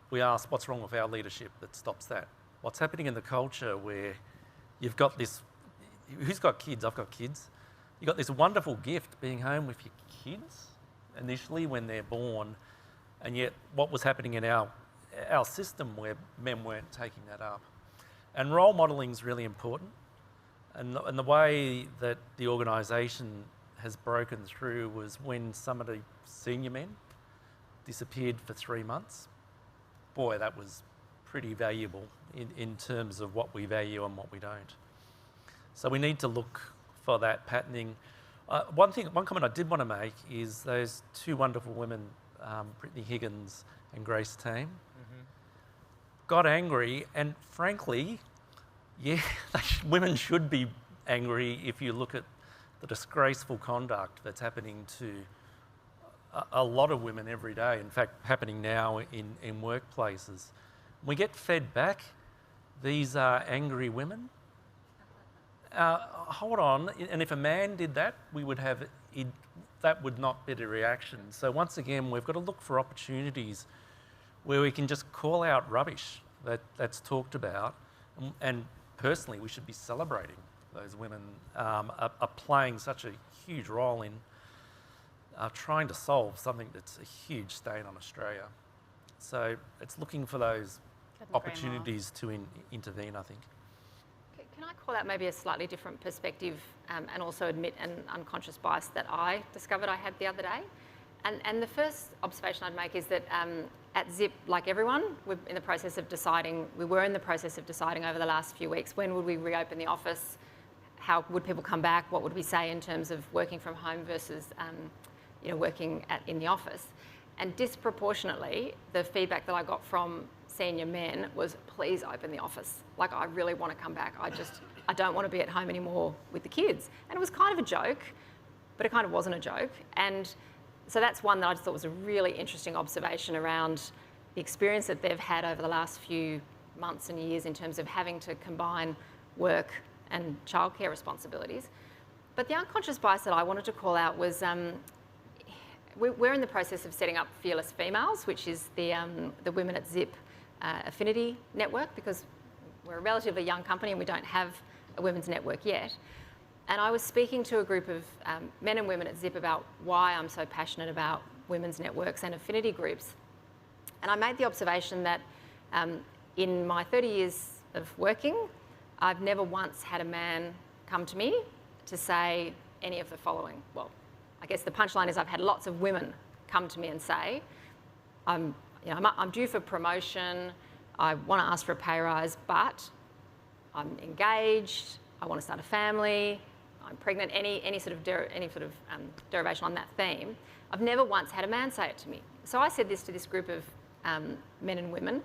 we ask what's wrong with our leadership that stops that? What's happening in the culture where you've got this, who's got kids? I've got kids. You've got this wonderful gift being home with your kids initially when they're born, and yet what was happening in our system where men weren't taking that up. And role modelling is really important. And the way that the organisation has broken through was when some of the senior men disappeared for 3 months. Boy, that was pretty valuable in terms of what we value and what we don't. So we need to look for that patterning. One comment I did want to make is those two wonderful women, Brittany Higgins and Grace Tame, got angry, and frankly, yeah, women should be angry if you look at the disgraceful conduct that's happening to a lot of women every day, in fact, happening now in workplaces. We get fed back, these are angry women. Hold on, and if a man did that, we would have, that would not be the reaction. So once again, we've got to look for opportunities where we can just call out rubbish that's talked about, and personally, we should be celebrating those women are playing such a huge role in trying to solve something that's a huge stain on Australia. So it's looking for those opportunities to intervene, I think. Can I call out maybe a slightly different perspective and also admit an unconscious bias that I discovered I had the other day? And the first observation I'd make is that at Zip, like everyone, we were in the process of deciding over the last few weeks, when would we reopen the office? How would people come back? What would we say in terms of working from home versus working in the office? And disproportionately, the feedback that I got from senior men was, please open the office. Like, I really want to come back. I don't want to be at home anymore with the kids. And it was kind of a joke, but it kind of wasn't a joke. And so that's one that I just thought was a really interesting observation around the experience that they've had over the last few months and years in terms of having to combine work and childcare responsibilities. But the unconscious bias that I wanted to call out was we're in the process of setting up Fearless Females, which is the Women at Zip affinity network, because we're a relatively young company and we don't have a women's network yet. And I was speaking to a group of men and women at Zip about why I'm so passionate about women's networks and affinity groups. And I made the observation that in my 30 years of working, I've never once had a man come to me to say any of the following. Well, I guess the punchline is I've had lots of women come to me and say, I'm due for promotion, I want to ask for a pay rise, but I'm engaged, I want to start a family, I'm pregnant, any sort of derivation on that theme. I've never once had a man say it to me. So I said this to this group of men and women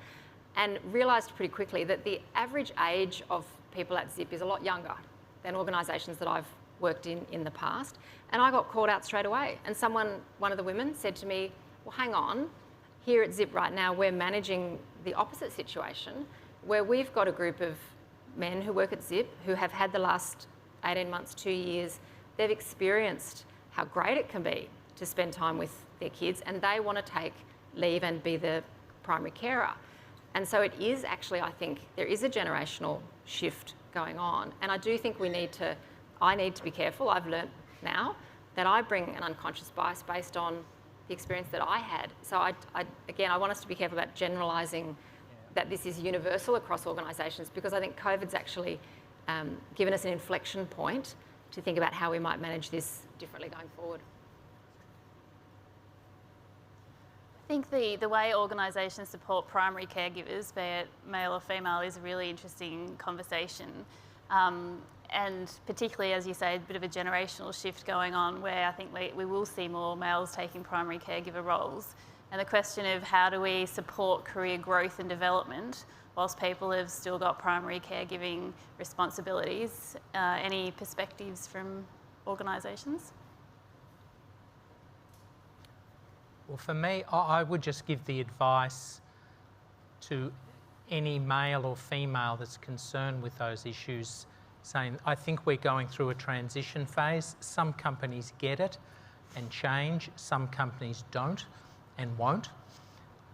and realised pretty quickly that the average age of people at Zip is a lot younger than organisations that I've worked in the past. And I got called out straight away. And one of the women said to me, well, hang on, here at Zip right now, we're managing the opposite situation where we've got a group of men who work at Zip who have had the last 18 months, 2 years, they've experienced how great it can be to spend time with their kids, and they want to take leave and be the primary carer. And so it is actually, I think, there is a generational shift going on. And I do think I need to be careful. I've learnt now that I bring an unconscious bias based on the experience that I had. So I want us to be careful about generalising that this is universal across organisations, because I think COVID's actually given us an inflection point to think about how we might manage this differently going forward. I think the way organisations support primary caregivers, be it male or female, is a really interesting conversation. And particularly, as you say, a bit of a generational shift going on where I think we will see more males taking primary caregiver roles. And the question of how do we support career growth and development whilst people have still got primary caregiving responsibilities. Any perspectives from organisations? Well, for me, I would just give the advice to any male or female that's concerned with those issues, saying, I think we're going through a transition phase. Some companies get it and change, some companies don't and won't.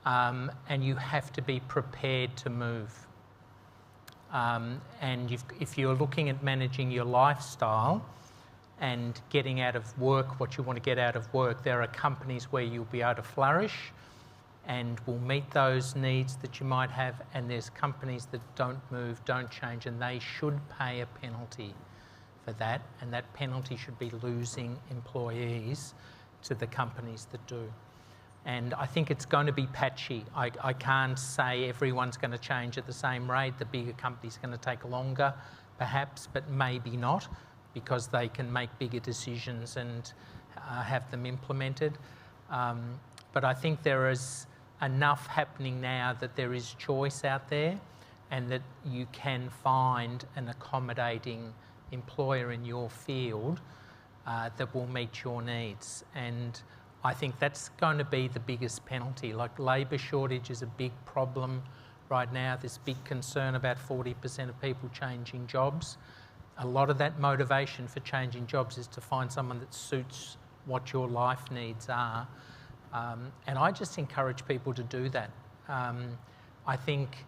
And you have to be prepared to move. And if you're looking at managing your lifestyle and getting out of work what you want to get out of work, there are companies where you'll be able to flourish and will meet those needs that you might have, and there's companies that don't move, don't change, and they should pay a penalty for that, and that penalty should be losing employees to the companies that do. And I think it's going to be patchy. I can't say everyone's going to change at the same rate. The bigger companies are going to take longer, perhaps, but maybe not, because they can make bigger decisions and have them implemented. But I think there is enough happening now that there is choice out there and that you can find an accommodating employer in your field that will meet your needs. And I think that's going to be the biggest penalty. Like, labour shortage is a big problem right now. There's big concern about 40% of people changing jobs. A lot of that motivation for changing jobs is to find someone that suits what your life needs are. And I just encourage people to do that. I think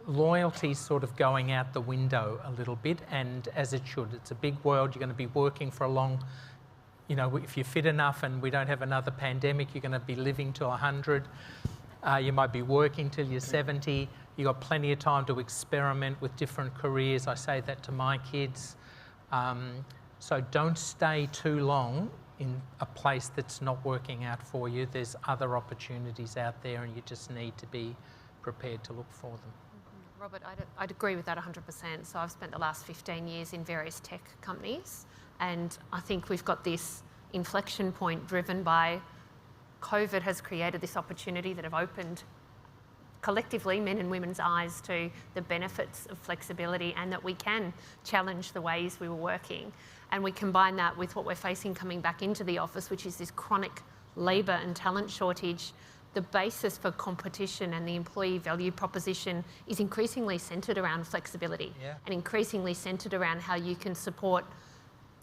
loyalty's sort of going out the window a little bit, and as it should. It's a big world. You're going to be working for a long, you know, if you're fit enough and we don't have another pandemic, you're going to be living to 100. You might be working till you're 70. You've got plenty of time to experiment with different careers. I say that to my kids. So don't stay too long in a place that's not working out for you. There's other opportunities out there, and you just need to be prepared to look for them. Robert, I'd agree with that 100%. So I've spent the last 15 years in various tech companies, and I think we've got this inflection point driven by COVID has created this opportunity that have opened collectively men and women's eyes to the benefits of flexibility, and that we can challenge the ways we were working. And we combine that with what we're facing coming back into the office, which is this chronic labour and talent shortage. The basis for competition and the employee value proposition is increasingly centred around flexibility and increasingly centred around how you can support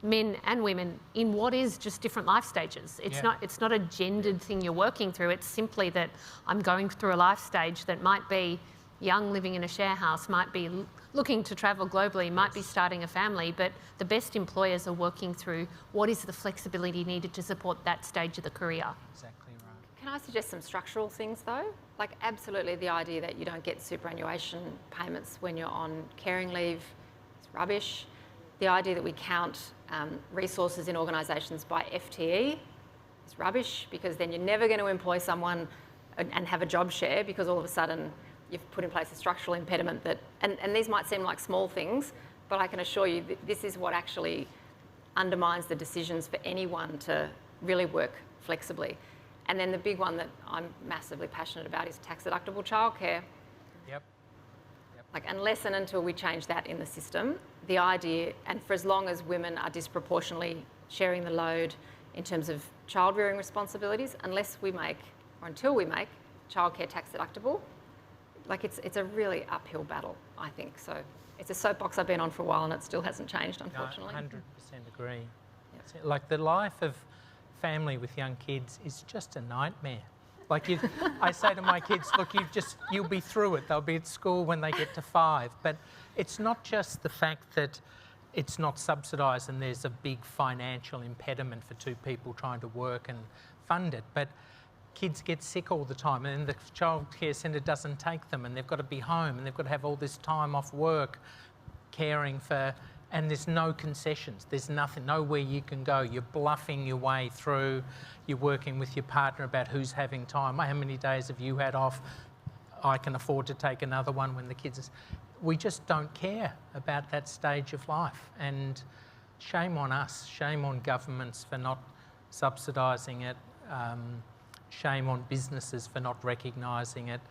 men and women in what is just different life stages. It's not a gendered thing you're working through. It's simply that I'm going through a life stage that might be young, living in a share house, might be looking to travel globally, might be starting a family, but the best employers are working through what is the flexibility needed to support that stage of the career. Exactly right. Can I suggest some structural things though? Like, absolutely the idea that you don't get superannuation payments when you're on caring leave is rubbish. The idea that we count resources in organisations by FTE is rubbish, because then you're never going to employ someone and have a job share, because all of a sudden you've put in place a structural impediment that, and these might seem like small things, but I can assure you that this is what actually undermines the decisions for anyone to really work flexibly. And then the big one that I'm massively passionate about is tax deductible childcare. Yep. Like, unless and until we change that in the system, the idea, and for as long as women are disproportionately sharing the load in terms of child rearing responsibilities, unless we make, or until we make, childcare tax deductible, like, it's a really uphill battle, I think. So it's a soapbox I've been on for a while, and it still hasn't changed, unfortunately. No, 100% agree. Yep. Like, the life of family with young kids is just a nightmare. Like, I say to my kids, look, you'll be through it. They'll be at school when they get to 5. But it's not just the fact that it's not subsidised and there's a big financial impediment for two people trying to work and fund it, but kids get sick all the time, and the childcare centre doesn't take them, and they've got to be home, and they've got to have all this time off work caring for, and there's no concessions. There's nothing, nowhere you can go. You're bluffing your way through. You're working with your partner about who's having time. How many days have you had off? I can afford to take another one when the kids... We just don't care about that stage of life. And shame on us. Shame on governments for not subsidising it. Shame on businesses for not recognising it.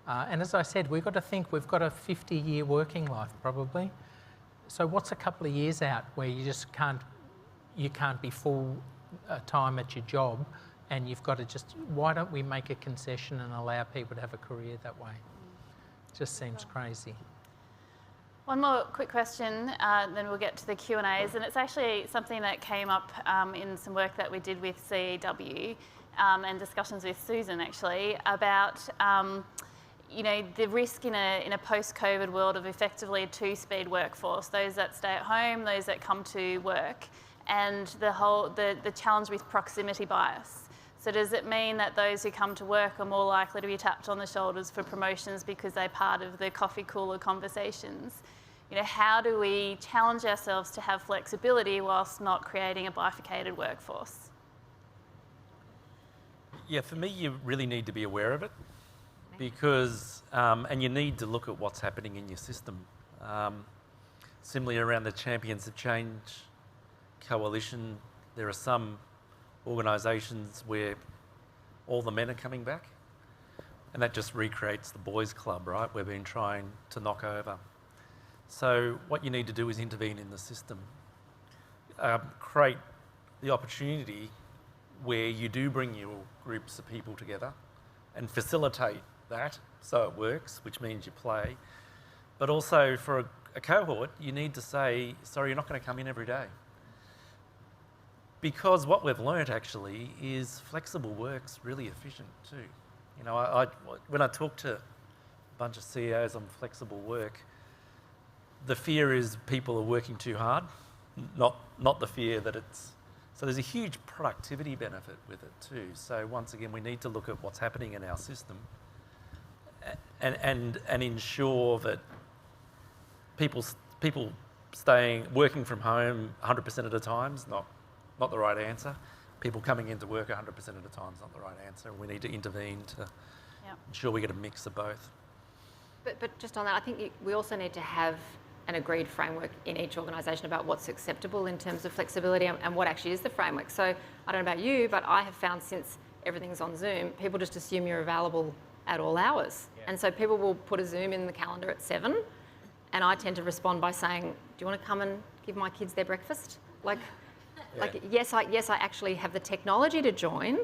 And as I said, we've got to think we've got a 50-year working life probably. So what's a couple of years out where you just can't be full time at your job, and you've got to just, why don't we make a concession and allow people to have a career that way? It just seems crazy. One more quick question, then we'll get to the Q&As, and it's actually something that came up in some work that we did with CEW and discussions with Susan actually about the risk in a post-COVID world of effectively a two-speed workforce, those that stay at home, those that come to work, and the challenge with proximity bias. So does it mean that those who come to work are more likely to be tapped on the shoulders for promotions because they're part of the coffee cooler conversations? How do we challenge ourselves to have flexibility whilst not creating a bifurcated workforce? Yeah, for me, you really need to be aware of it, because, and you need to look at what's happening in your system. Similarly, around the Champions of Change coalition, there are some organisations where all the men are coming back, and that just recreates the boys' club, right? We've been trying to knock over. So what you need to do is intervene in the system, create the opportunity where you do bring your groups of people together and facilitate that so it works, which means you play. But also for a cohort, you need to say, sorry, you're not going to come in every day. Because what we've learnt actually is flexible work's really efficient too. You know, when I talk to a bunch of CEOs on flexible work, the fear is people are working too hard, not the fear that it's... So there's a huge productivity benefit with it too. So once again, we need to look at what's happening in our system and ensure that people working from home 100% of the time is not the right answer. People coming into work 100% of the time is not the right answer. We need to intervene to ensure we get a mix of both. But just on that, I think we also need to have an agreed framework in each organisation about what's acceptable in terms of flexibility and what actually is the framework. So I don't know about you, but I have found since everything's on Zoom, people just assume you're available at all hours. Yeah. And so people will put a Zoom in the calendar at 7, and I tend to respond by saying, do you want to come and give my kids their breakfast? Like yes, I actually have the technology to join,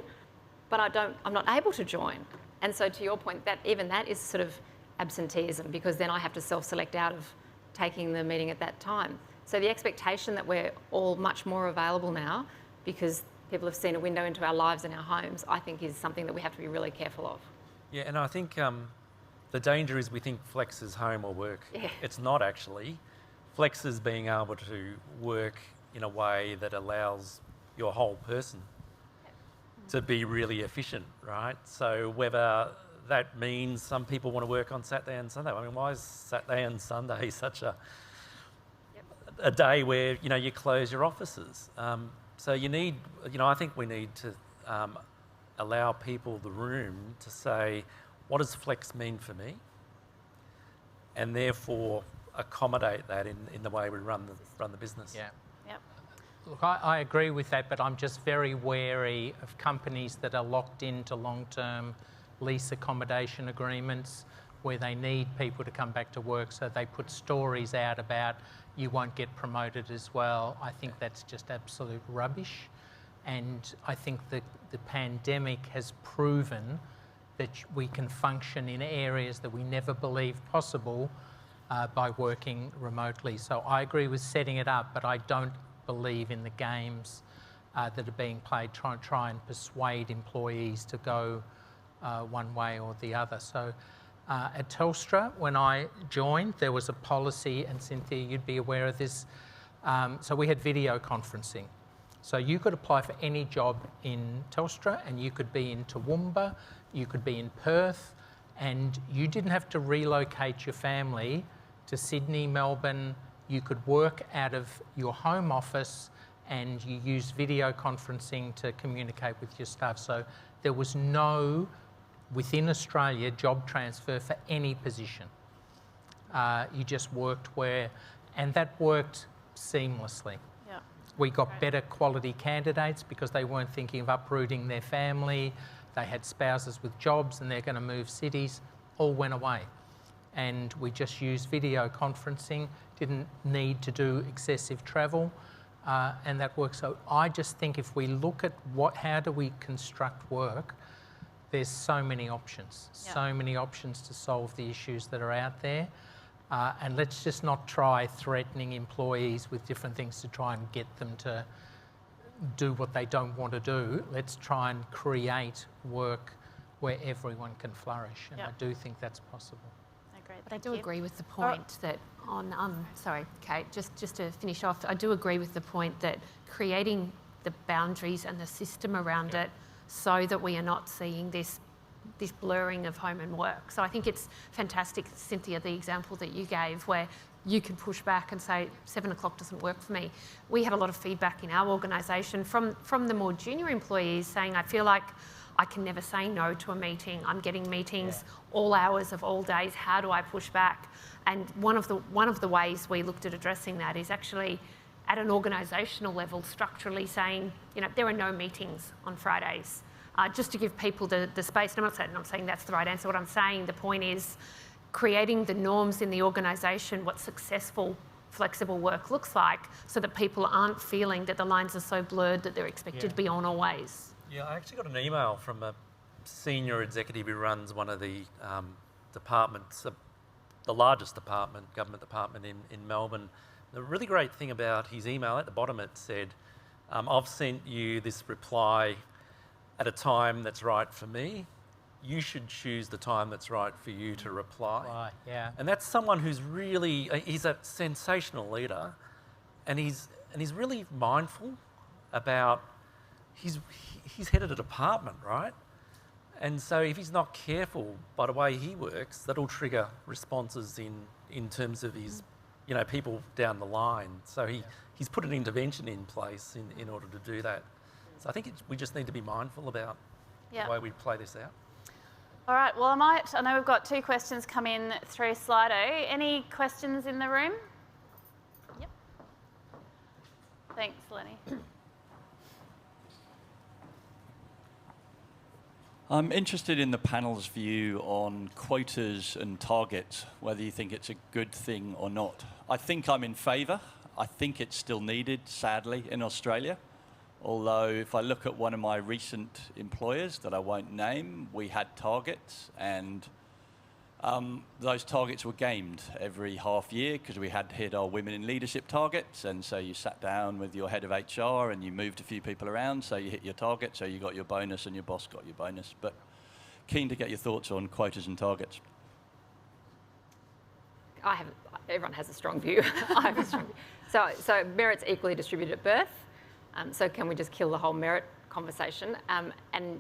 but I'm not able to join. And so to your point, that is sort of absenteeism, because then I have to self-select out of taking the meeting at that time. So the expectation that we're all much more available now because people have seen a window into our lives and our homes, I think is something that we have to be really careful of. Yeah, and I think the danger is we think flex is home or work. Yeah. It's not actually. Flex is being able to work in a way that allows your whole person to be really efficient, right? So whether that means some people want to work on Saturday and Sunday. I mean, why is Saturday and Sunday such a day where, you know, you close your offices? So you need, you know, I think we need to allow people the room to say, what does flex mean for me? And therefore accommodate that in the way we run the business. Yeah. Yep. Look, I agree with that, but I'm just very wary of companies that are locked into long-term lease accommodation agreements where they need people to come back to work, so they put stories out about you won't get promoted as well. I think that's just absolute rubbish. And I think the pandemic has proven that we can function in areas that we never believed possible by working remotely. So I agree with setting it up, but I don't believe in the games that are being played, try and persuade employees to go one way or the other. So at Telstra, when I joined, there was a policy, and Cynthia, you'd be aware of this, so we had video conferencing. So you could apply for any job in Telstra, and you could be in Toowoomba, you could be in Perth, and you didn't have to relocate your family to Sydney, Melbourne. You could work out of your home office and you use video conferencing to communicate with your staff. So there was no, within Australia, job transfer for any position. You just worked and that worked seamlessly. Yeah. We got better quality candidates because they weren't thinking of uprooting their family. They had spouses with jobs and they're going to move cities. All went away. And we just used video conferencing, didn't need to do excessive travel, and that works. So I just think if we look at how do we construct work, there's so many options, so many options to solve the issues that are out there. And let's just not try threatening employees with different things to try and get them to do what they don't want to do. Let's try and create work where everyone can flourish, and I do think that's possible. But I do agree with the point that sorry, Kate, just to finish off, I do agree with the point that creating the boundaries and the system around it so that we are not seeing this blurring of home and work. So I think it's fantastic, Cynthia, the example that you gave where you can push back and say 7 o'clock doesn't work for me. We had a lot of feedback in our organisation from the more junior employees saying, I feel like I can never say no to a meeting. I'm getting meetings all hours of all days. How do I push back? And one of the ways we looked at addressing that is actually at an organisational level, structurally saying, you know, there are no meetings on Fridays, just to give people the space. And I'm not saying that's the right answer. What I'm saying, the point is, creating the norms in the organisation, what successful flexible work looks like, so that people aren't feeling that the lines are so blurred that they're expected to be on always. Yeah, I actually got an email from a senior executive who runs one of the departments, the largest department, government department in Melbourne. The really great thing about his email, at the bottom it said, I've sent you this reply at a time that's right for me. You should choose the time that's right for you to reply. Right, yeah. And that's someone who's really, he's a sensational leader, and he's really mindful about, he's headed a department, right? And so if he's not careful by the way he works, that'll trigger responses in terms of his, people down the line. So he's put an intervention in place in order to do that. So I think we just need to be mindful about the way we play this out. All right, well, I know we've got 2 questions come in through Slido. Any questions in the room? Yep. Thanks, Lenny. I'm interested in the panel's view on quotas and targets, whether you think it's a good thing or not. I think I'm in favour. I think it's still needed, sadly, in Australia. Although if I look at one of my recent employers that I won't name, we had targets, and those targets were gamed every half year because we had hit our women in leadership targets, and so you sat down with your head of HR and you moved a few people around, so you hit your target, so you got your bonus and your boss got your bonus. But keen to get your thoughts on quotas and targets. Everyone has a strong view. I have a strong view. So merit's equally distributed at birth. So can we just kill the whole merit conversation? And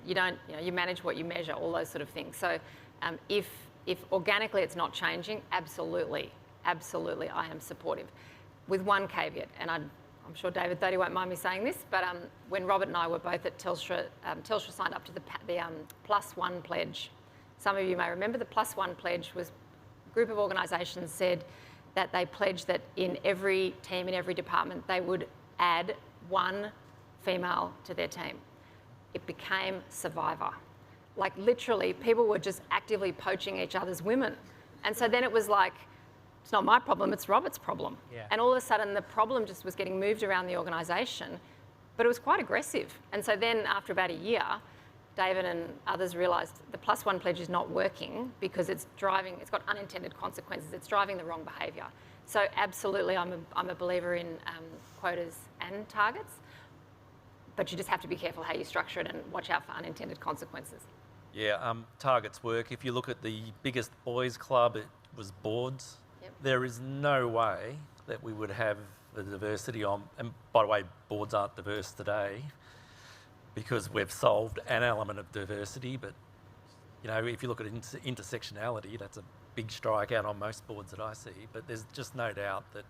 you manage what you measure, all those sort of things. So if organically it's not changing, absolutely, I am supportive. With one caveat, and I'm sure David Thody won't mind me saying this, but when Robert and I were both at Telstra, Telstra signed up to the +1 pledge. Some of you may remember the +1 pledge was a group of organisations said that they pledged that in every team, in every department, they would add 1 female to their team. It became Survivor. Like literally, people were just actively poaching each other's women. And so then it was like, it's not my problem, it's Robert's problem. Yeah. And all of a sudden the problem just was getting moved around the organisation, but it was quite aggressive. And so then after about a year, David and others realised the +1 pledge is not working because it's got unintended consequences, it's driving the wrong behaviour. So absolutely, I'm a believer in quotas and targets, but you just have to be careful how you structure it and watch out for unintended consequences. Yeah, targets work. If you look at the biggest boys' club, it was boards. Yep. There is no way that we would have the diversity on, and by the way, boards aren't diverse today because we've solved an element of diversity, but if you look at intersectionality, that's a big strikeout on most boards that I see, but there's just no doubt that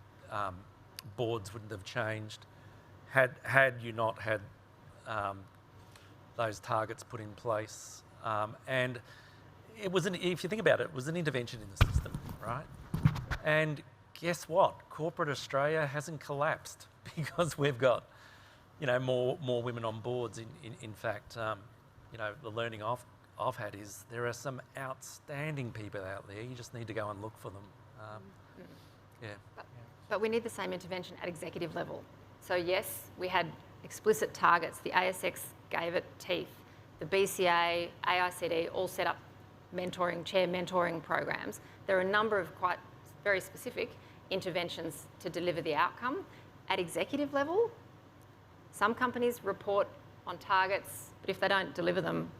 boards wouldn't have changed had you not had those targets put in place. And it was if you think about it, it was an intervention in the system, right? And guess what? Corporate Australia hasn't collapsed because we've got, more women on boards. In fact, the learning I've had is there are some outstanding people out there. You just need to go and look for them. But we need the same intervention at executive level. So yes, we had explicit targets. The ASX gave it teeth. The BCA, AICD all set up chair mentoring programs. There are a number of quite very specific interventions to deliver the outcome. At executive level, some companies report on targets, but if they don't deliver them,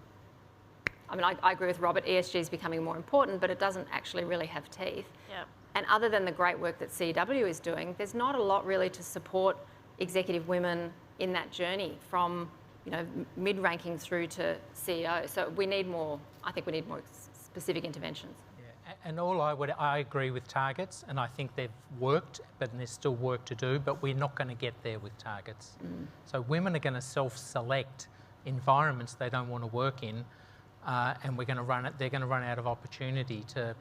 I agree with Robert, ESG is becoming more important, but it doesn't actually really have teeth. Yep. And other than the great work that CW is doing, there's not a lot really to support executive women in that journey from mid-ranking through to CEO. So I think we need more specific interventions. Yeah. And I agree with targets, and I think they've worked, but there's still work to do, but we're not going to get there with targets. So women are going to self-select environments they don't want to work in, and they're going to run out of opportunity to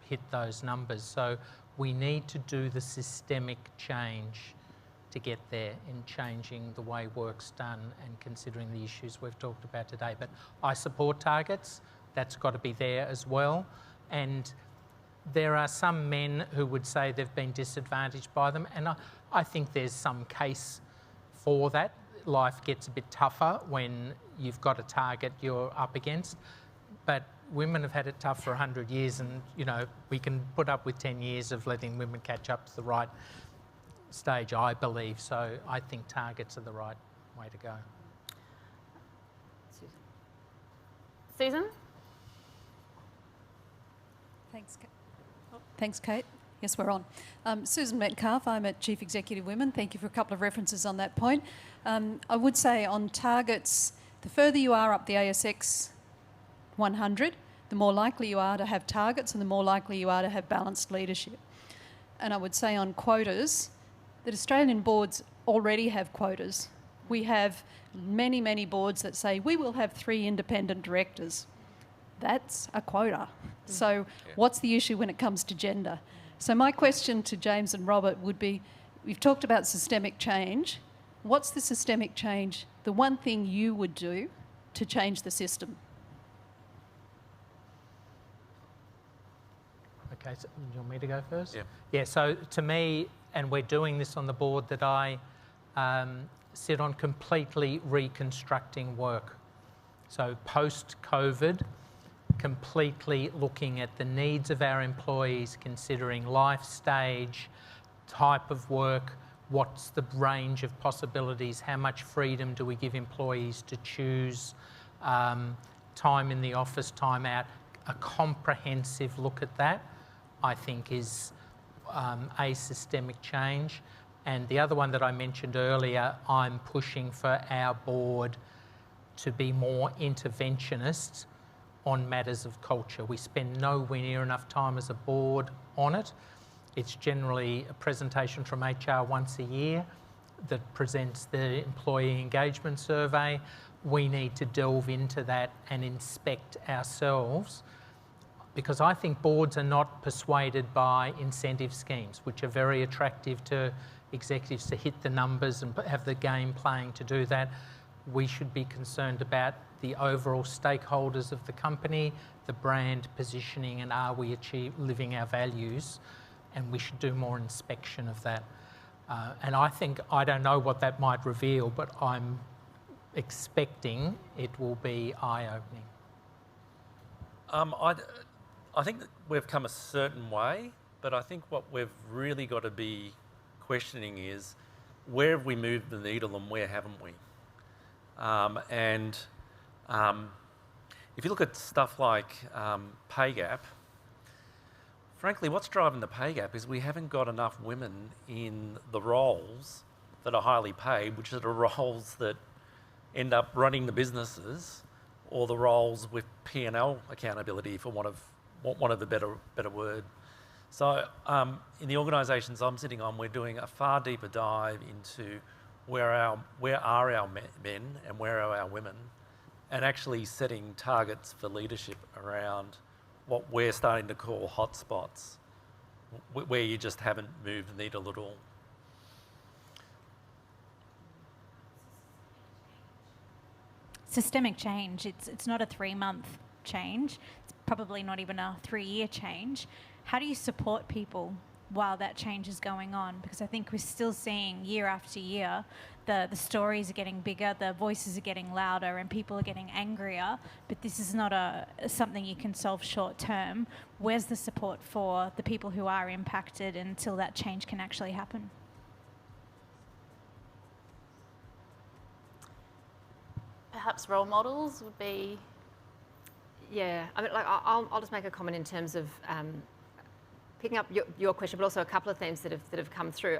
hit those numbers. So we need to do the systemic change to get there in changing the way work's done and considering the issues we've talked about today. But I support targets. That's got to be there as well. And there are some men who would say they've been disadvantaged by them, and I think there's some case for that. Life gets a bit tougher when you've got a target you're up against, but women have had it tough for 100 years, and we can put up with 10 years of letting women catch up to the right stage, I believe. So I think targets are the right way to go. Susan? Thanks, Kate. Yes, we're on. Susan Metcalf, I'm at Chief Executive Women. Thank you for a couple of references on that point. I would say on targets, the further you are up the ASX 100, the more likely you are to have targets and the more likely you are to have balanced leadership. And I would say on quotas, that Australian boards already have quotas. We have many, many boards that say we will have 3 independent directors. That's a quota. So what's the issue when it comes to gender? So my question to James and Robert would be, we've talked about systemic change. What's the systemic change, the one thing you would do to change the system? Okay, so you want me to go first? Yeah. Yeah, so to me, and we're doing this on the board that I sit on, completely reconstructing work. So post-COVID, completely looking at the needs of our employees, considering life stage, type of work, what's the range of possibilities, how much freedom do we give employees to choose, time in the office, time out. A comprehensive look at that, I think, is a systemic change. And the other one that I mentioned earlier, I'm pushing for our board to be more interventionist on matters of culture. We spend nowhere near enough time as a board on it. It's generally a presentation from HR once a year that presents the employee engagement survey. We need to delve into that and inspect ourselves, because I think boards are not persuaded by incentive schemes, which are very attractive to executives to hit the numbers and have the game playing to do that. We should be concerned about the overall stakeholders of the company, the brand positioning, and are we living our values? And we should do more inspection of that. And I think, I don't know what that might reveal, but I'm expecting it will be eye-opening. I think that we've come a certain way, but I think what we've really got to be questioning is, where have we moved the needle and where haven't we? If you look at stuff like pay gap, frankly, what's driving the pay gap is we haven't got enough women in the roles that are highly paid, which are the roles that end up running the businesses, or the roles with P&L accountability, for want of a better word. So in the organisations I'm sitting on, we're doing a far deeper dive into where are our men and where are our women, and actually setting targets for leadership around what we're starting to call hotspots, where you just haven't moved the needle at all. Systemic change, it's not a 3-month change, it's probably not even a 3-year change. How do you support people while that change is going on? Because I think we're still seeing year after year the stories are getting bigger, the voices are getting louder, and people are getting angrier, but this is not something you can solve short term. Where's the support for the people who are impacted until that change can actually happen? Perhaps role models would be... Yeah, I mean, like, I'll just make a comment in terms of picking up your question, but also a couple of themes that have come through.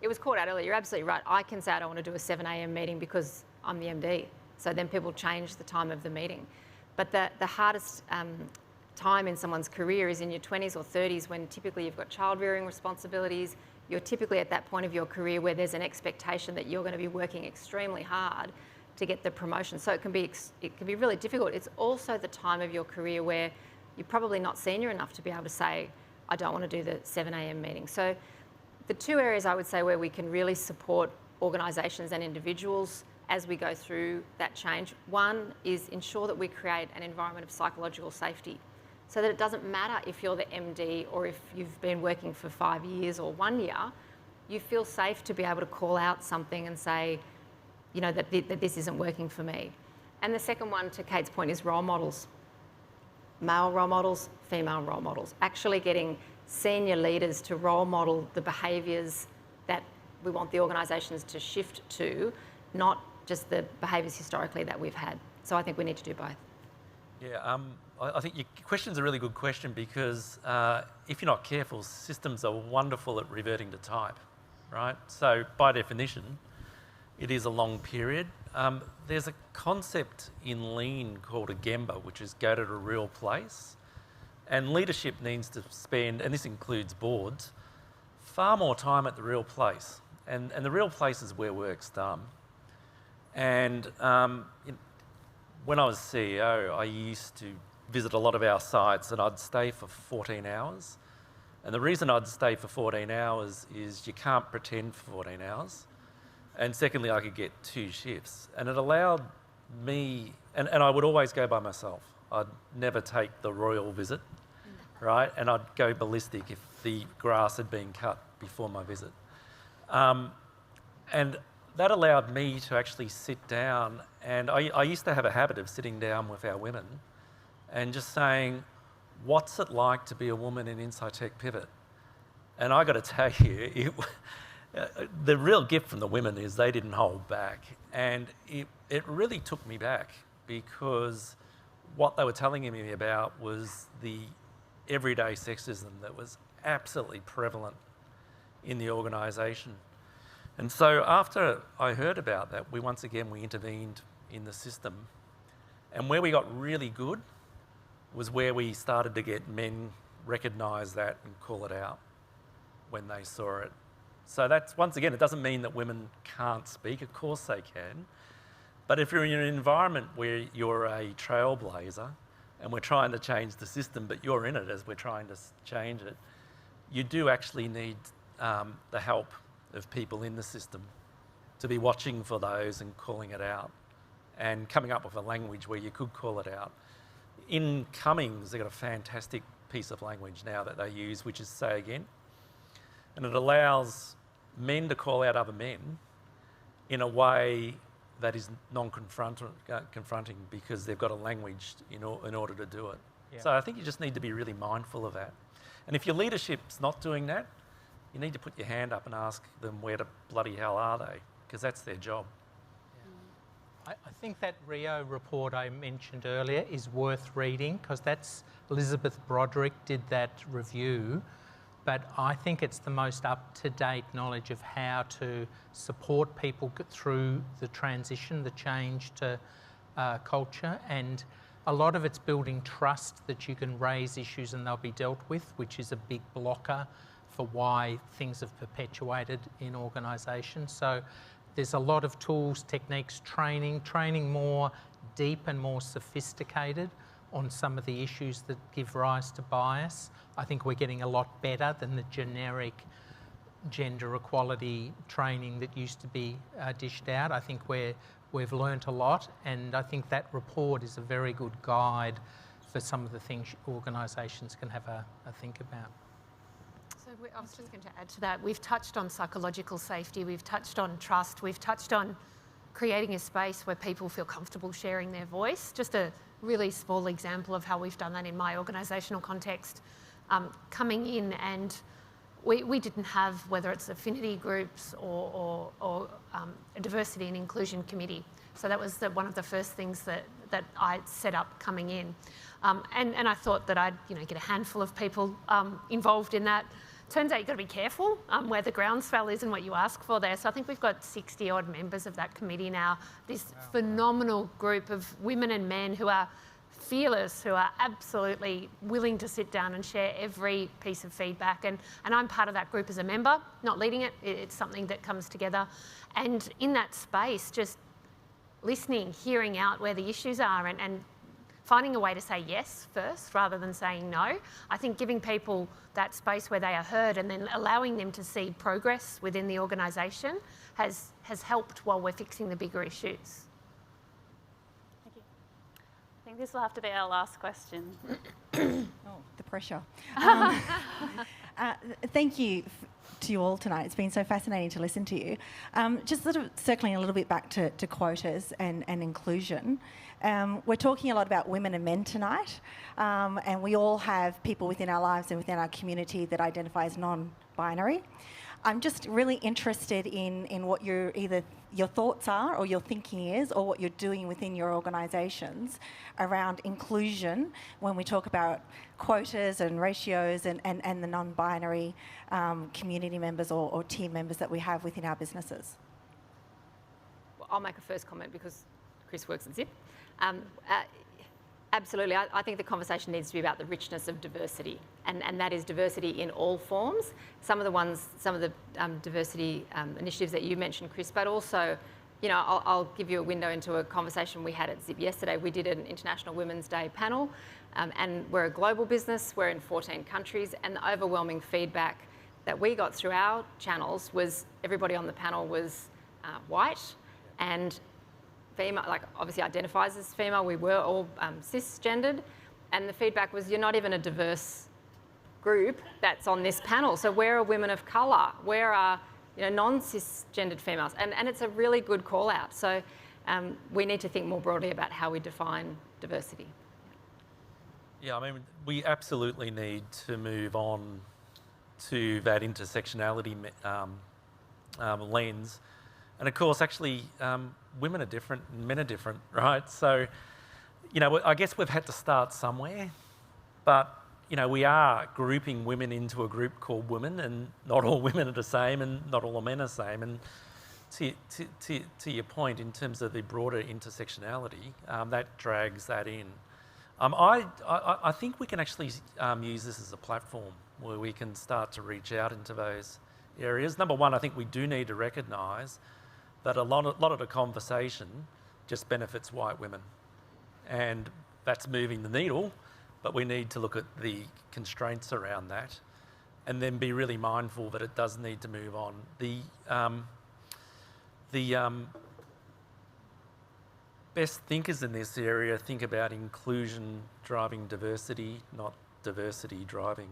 It was called out earlier. You're absolutely right. I can say I don't want to do a 7 a.m. meeting because I'm the MD. So then people change the time of the meeting. But the hardest time in someone's career is in your 20s or 30s, when typically you've got child-rearing responsibilities. You're typically at that point of your career where there's an expectation that you're going to be working extremely hard to get the promotion. So it can be really difficult. It's also the time of your career where you're probably not senior enough to be able to say, I don't want to do the 7 a.m. meeting. So the 2 areas I would say where we can really support organisations and individuals as we go through that change. One is ensure that we create an environment of psychological safety. so that it doesn't matter if you're the MD or if you've been working for 5 years or 1 year, you feel safe to be able to call out something and say, you know, that this isn't working for me. And the second one, to Kate's point, is role models. Male role models, female role models. Actually getting senior leaders to role model the behaviours that we want the organisations to shift to, not just the behaviours historically that we've had. So I think we need to do both. Yeah, I think your question's a really good question because if you're not careful, systems are wonderful at reverting to type, right? So by definition, it is a long period. There's a concept in Lean called a Gemba, which is go to a real place. And leadership needs to spend, and this includes boards, far more time at the real place. And the real place is where work's done. And when I was CEO, I used to visit a lot of our sites and I'd stay for 14 hours. And the reason I'd stay for 14 hours is you can't pretend for 14 hours. And secondly, I could get 2 shifts. And it allowed me, and I would always go by myself. I'd never take the royal visit, right? And I'd go ballistic if the grass had been cut before my visit. And that allowed me to actually sit down, and I used to have a habit of sitting down with our women and just saying, what's it like to be a woman in Inside Tech Pivot? And I got to tell you, the real gift from the women is they didn't hold back. And it really took me back because what they were telling me about was the everyday sexism that was absolutely prevalent in the organisation. And so after I heard about that, we intervened in the system. And where we got really good was where we started to get men recognise that and call it out when they saw it. So that's, once again, it doesn't mean that women can't speak. Of course they can. But if you're in an environment where you're a trailblazer and we're trying to change the system, but you're in it as we're trying to change it, you do actually need the help of people in the system to be watching for those and calling it out and coming up with a language where you could call it out. In Cummings, they've got a fantastic piece of language now that they use, which is say again. And it allows men to call out other men in a way that is confronting because they've got a language in order to do it. Yeah. So I think you just need to be really mindful of that. And if your leadership's not doing that, you need to put your hand up and ask them where the bloody hell are they, because that's their job. I think that Rio report I mentioned earlier is worth reading because that's Elizabeth Broderick did that review, but I think it's the most up-to-date knowledge of how to support people through the transition, the change to culture, and a lot of it's building trust that you can raise issues and they'll be dealt with, which is a big blocker for why things have perpetuated in organisations. So there's a lot of tools, techniques, training more deep and more sophisticated on some of the issues that give rise to bias. I think we're getting a lot better than the generic gender equality training that used to be dished out. I think we've learnt a lot, and I think that report is a very good guide for some of the things organisations can have a think about. So I was just going to add to that. We've touched on psychological safety, we've touched on trust, we've touched on creating a space where people feel comfortable sharing their voice. Just a really small example of how we've done that in my organisational context. Coming in, and we didn't have, whether it's affinity groups or a diversity and inclusion committee. So that was one of the first things that I set up coming in. And I thought that I'd get a handful of people involved in that. Turns out you've got to be careful where the groundswell is and what you ask for there. So I think we've got 60 odd members of that committee now. This phenomenal group of women and men who are fearless, who are absolutely willing to sit down and share every piece of feedback. And I'm part of that group as a member, not leading it. It's something that comes together. And in that space, just listening, hearing out where the issues are and finding a way to say yes first rather than saying no. I think giving people that space where they are heard and then allowing them to see progress within the organisation has helped while we're fixing the bigger issues. Thank you. I think this will have to be our last question. The pressure. Thank you to you all tonight. It's been so fascinating to listen to you. Just sort of circling a little bit back to quotas and inclusion. We're talking a lot about women and men tonight, and we all have people within our lives and within our community that identify as non-binary. I'm just really interested in what either your thoughts are or your thinking is, or what you're doing within your organisations around inclusion when we talk about quotas and ratios and the non-binary community members or team members that we have within our businesses. Well, I'll make a first comment because Chris works at Zip. Absolutely, I think the conversation needs to be about the richness of diversity, and that is diversity in all forms. Some of the diversity initiatives that you mentioned, Chris, but also, you know, I'll give you a window into a conversation we had at Zip yesterday. We did an International Women's Day panel, and we're a global business. We're in 14 countries, and the overwhelming feedback that we got through our channels was everybody on the panel was white and female, like obviously identifies as female. We were all cisgendered, and the feedback was, you're not even a diverse group that's on this panel. So where are women of colour? Where are, you know, non-cisgendered females? And it's a really good call out. So we need to think more broadly about how we define diversity. Yeah, I mean, we absolutely need to move on to that intersectionality lens. And of course, actually, women are different and men are different, right? So, you know, I guess we've had to start somewhere, but, you know, we are grouping women into a group called women, and not all women are the same and not all men are the same. And to your point, in terms of the broader intersectionality, that drags that in. I think we can actually use this as a platform where we can start to reach out into those areas. Number one, I think we do need to recognise that a lot of the conversation just benefits white women, and that's moving the needle, but we need to look at the constraints around that and then be really mindful that it does need to move on. The best thinkers in this area think about inclusion driving diversity, not diversity driving.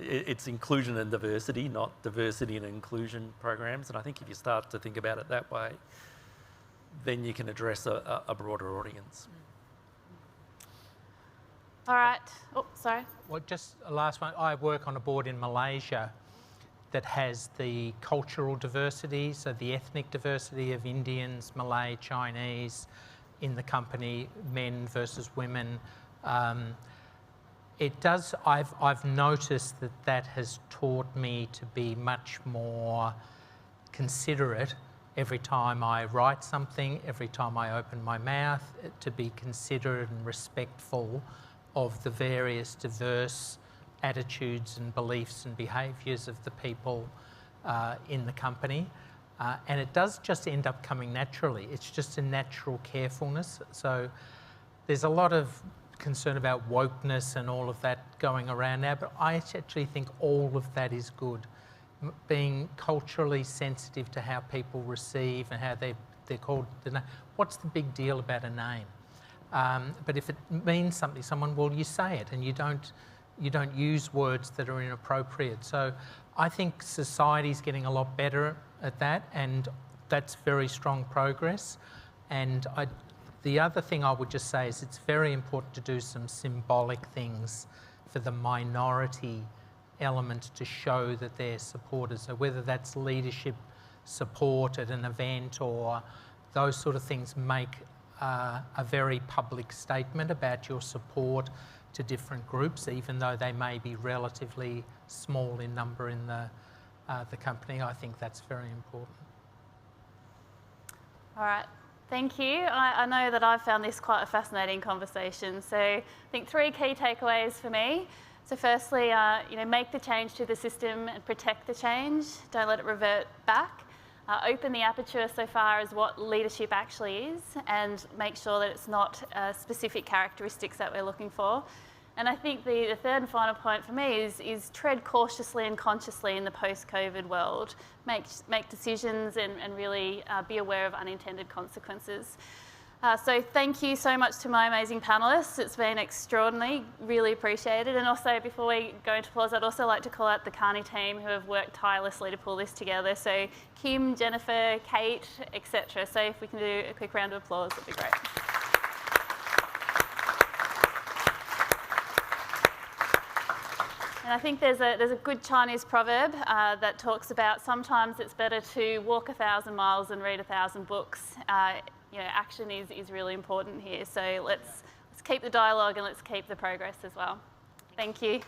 It's inclusion and diversity, not diversity and inclusion programs. And I think if you start to think about it that way, then you can address a broader audience. All right. Oh, sorry. Well, just a last one. I work on a board in Malaysia that has the cultural diversity, so the ethnic diversity of Indians, Malay, Chinese in the company, men versus women. It does, I've noticed that has taught me to be much more considerate every time I write something, every time I open my mouth, to be considerate and respectful of the various diverse attitudes and beliefs and behaviours of the people in the company. And it does just end up coming naturally. It's just a natural carefulness. So there's a lot of concern about wokeness and all of that going around now, but I actually think all of that is good. Being culturally sensitive to how people receive and how they're called. What's the big deal about a name? But if it means something, you say it, and you don't use words that are inappropriate. So I think society's getting a lot better at that, and that's very strong progress. And the other thing I would just say is it's very important to do some symbolic things for the minority element to show that they're supported. So whether that's leadership support at an event or those sort of things, make a very public statement about your support to different groups, even though they may be relatively small in number in the company. I think that's very important. All right. Thank you. I know that I've found this quite a fascinating conversation. So I think 3 key takeaways for me. So firstly, make the change to the system and protect the change. Don't let it revert back. Open the aperture so far as what leadership actually is, and make sure that it's not specific characteristics that we're looking for. And I think the third and final point for me is tread cautiously and consciously in the post-COVID world. Make decisions and really be aware of unintended consequences. So thank you so much to my amazing panellists. It's been extraordinary, really appreciated. And also, before we go into applause, I'd also like to call out the Carney team who have worked tirelessly to pull this together. So Kim, Jennifer, Kate, etc. So if we can do a quick round of applause, that'd be great. And I think there's a good Chinese proverb that talks about sometimes it's better to walk 1,000 miles than read 1,000 books. Action is really important here. So let's keep the dialogue and let's keep the progress as well. Thank you.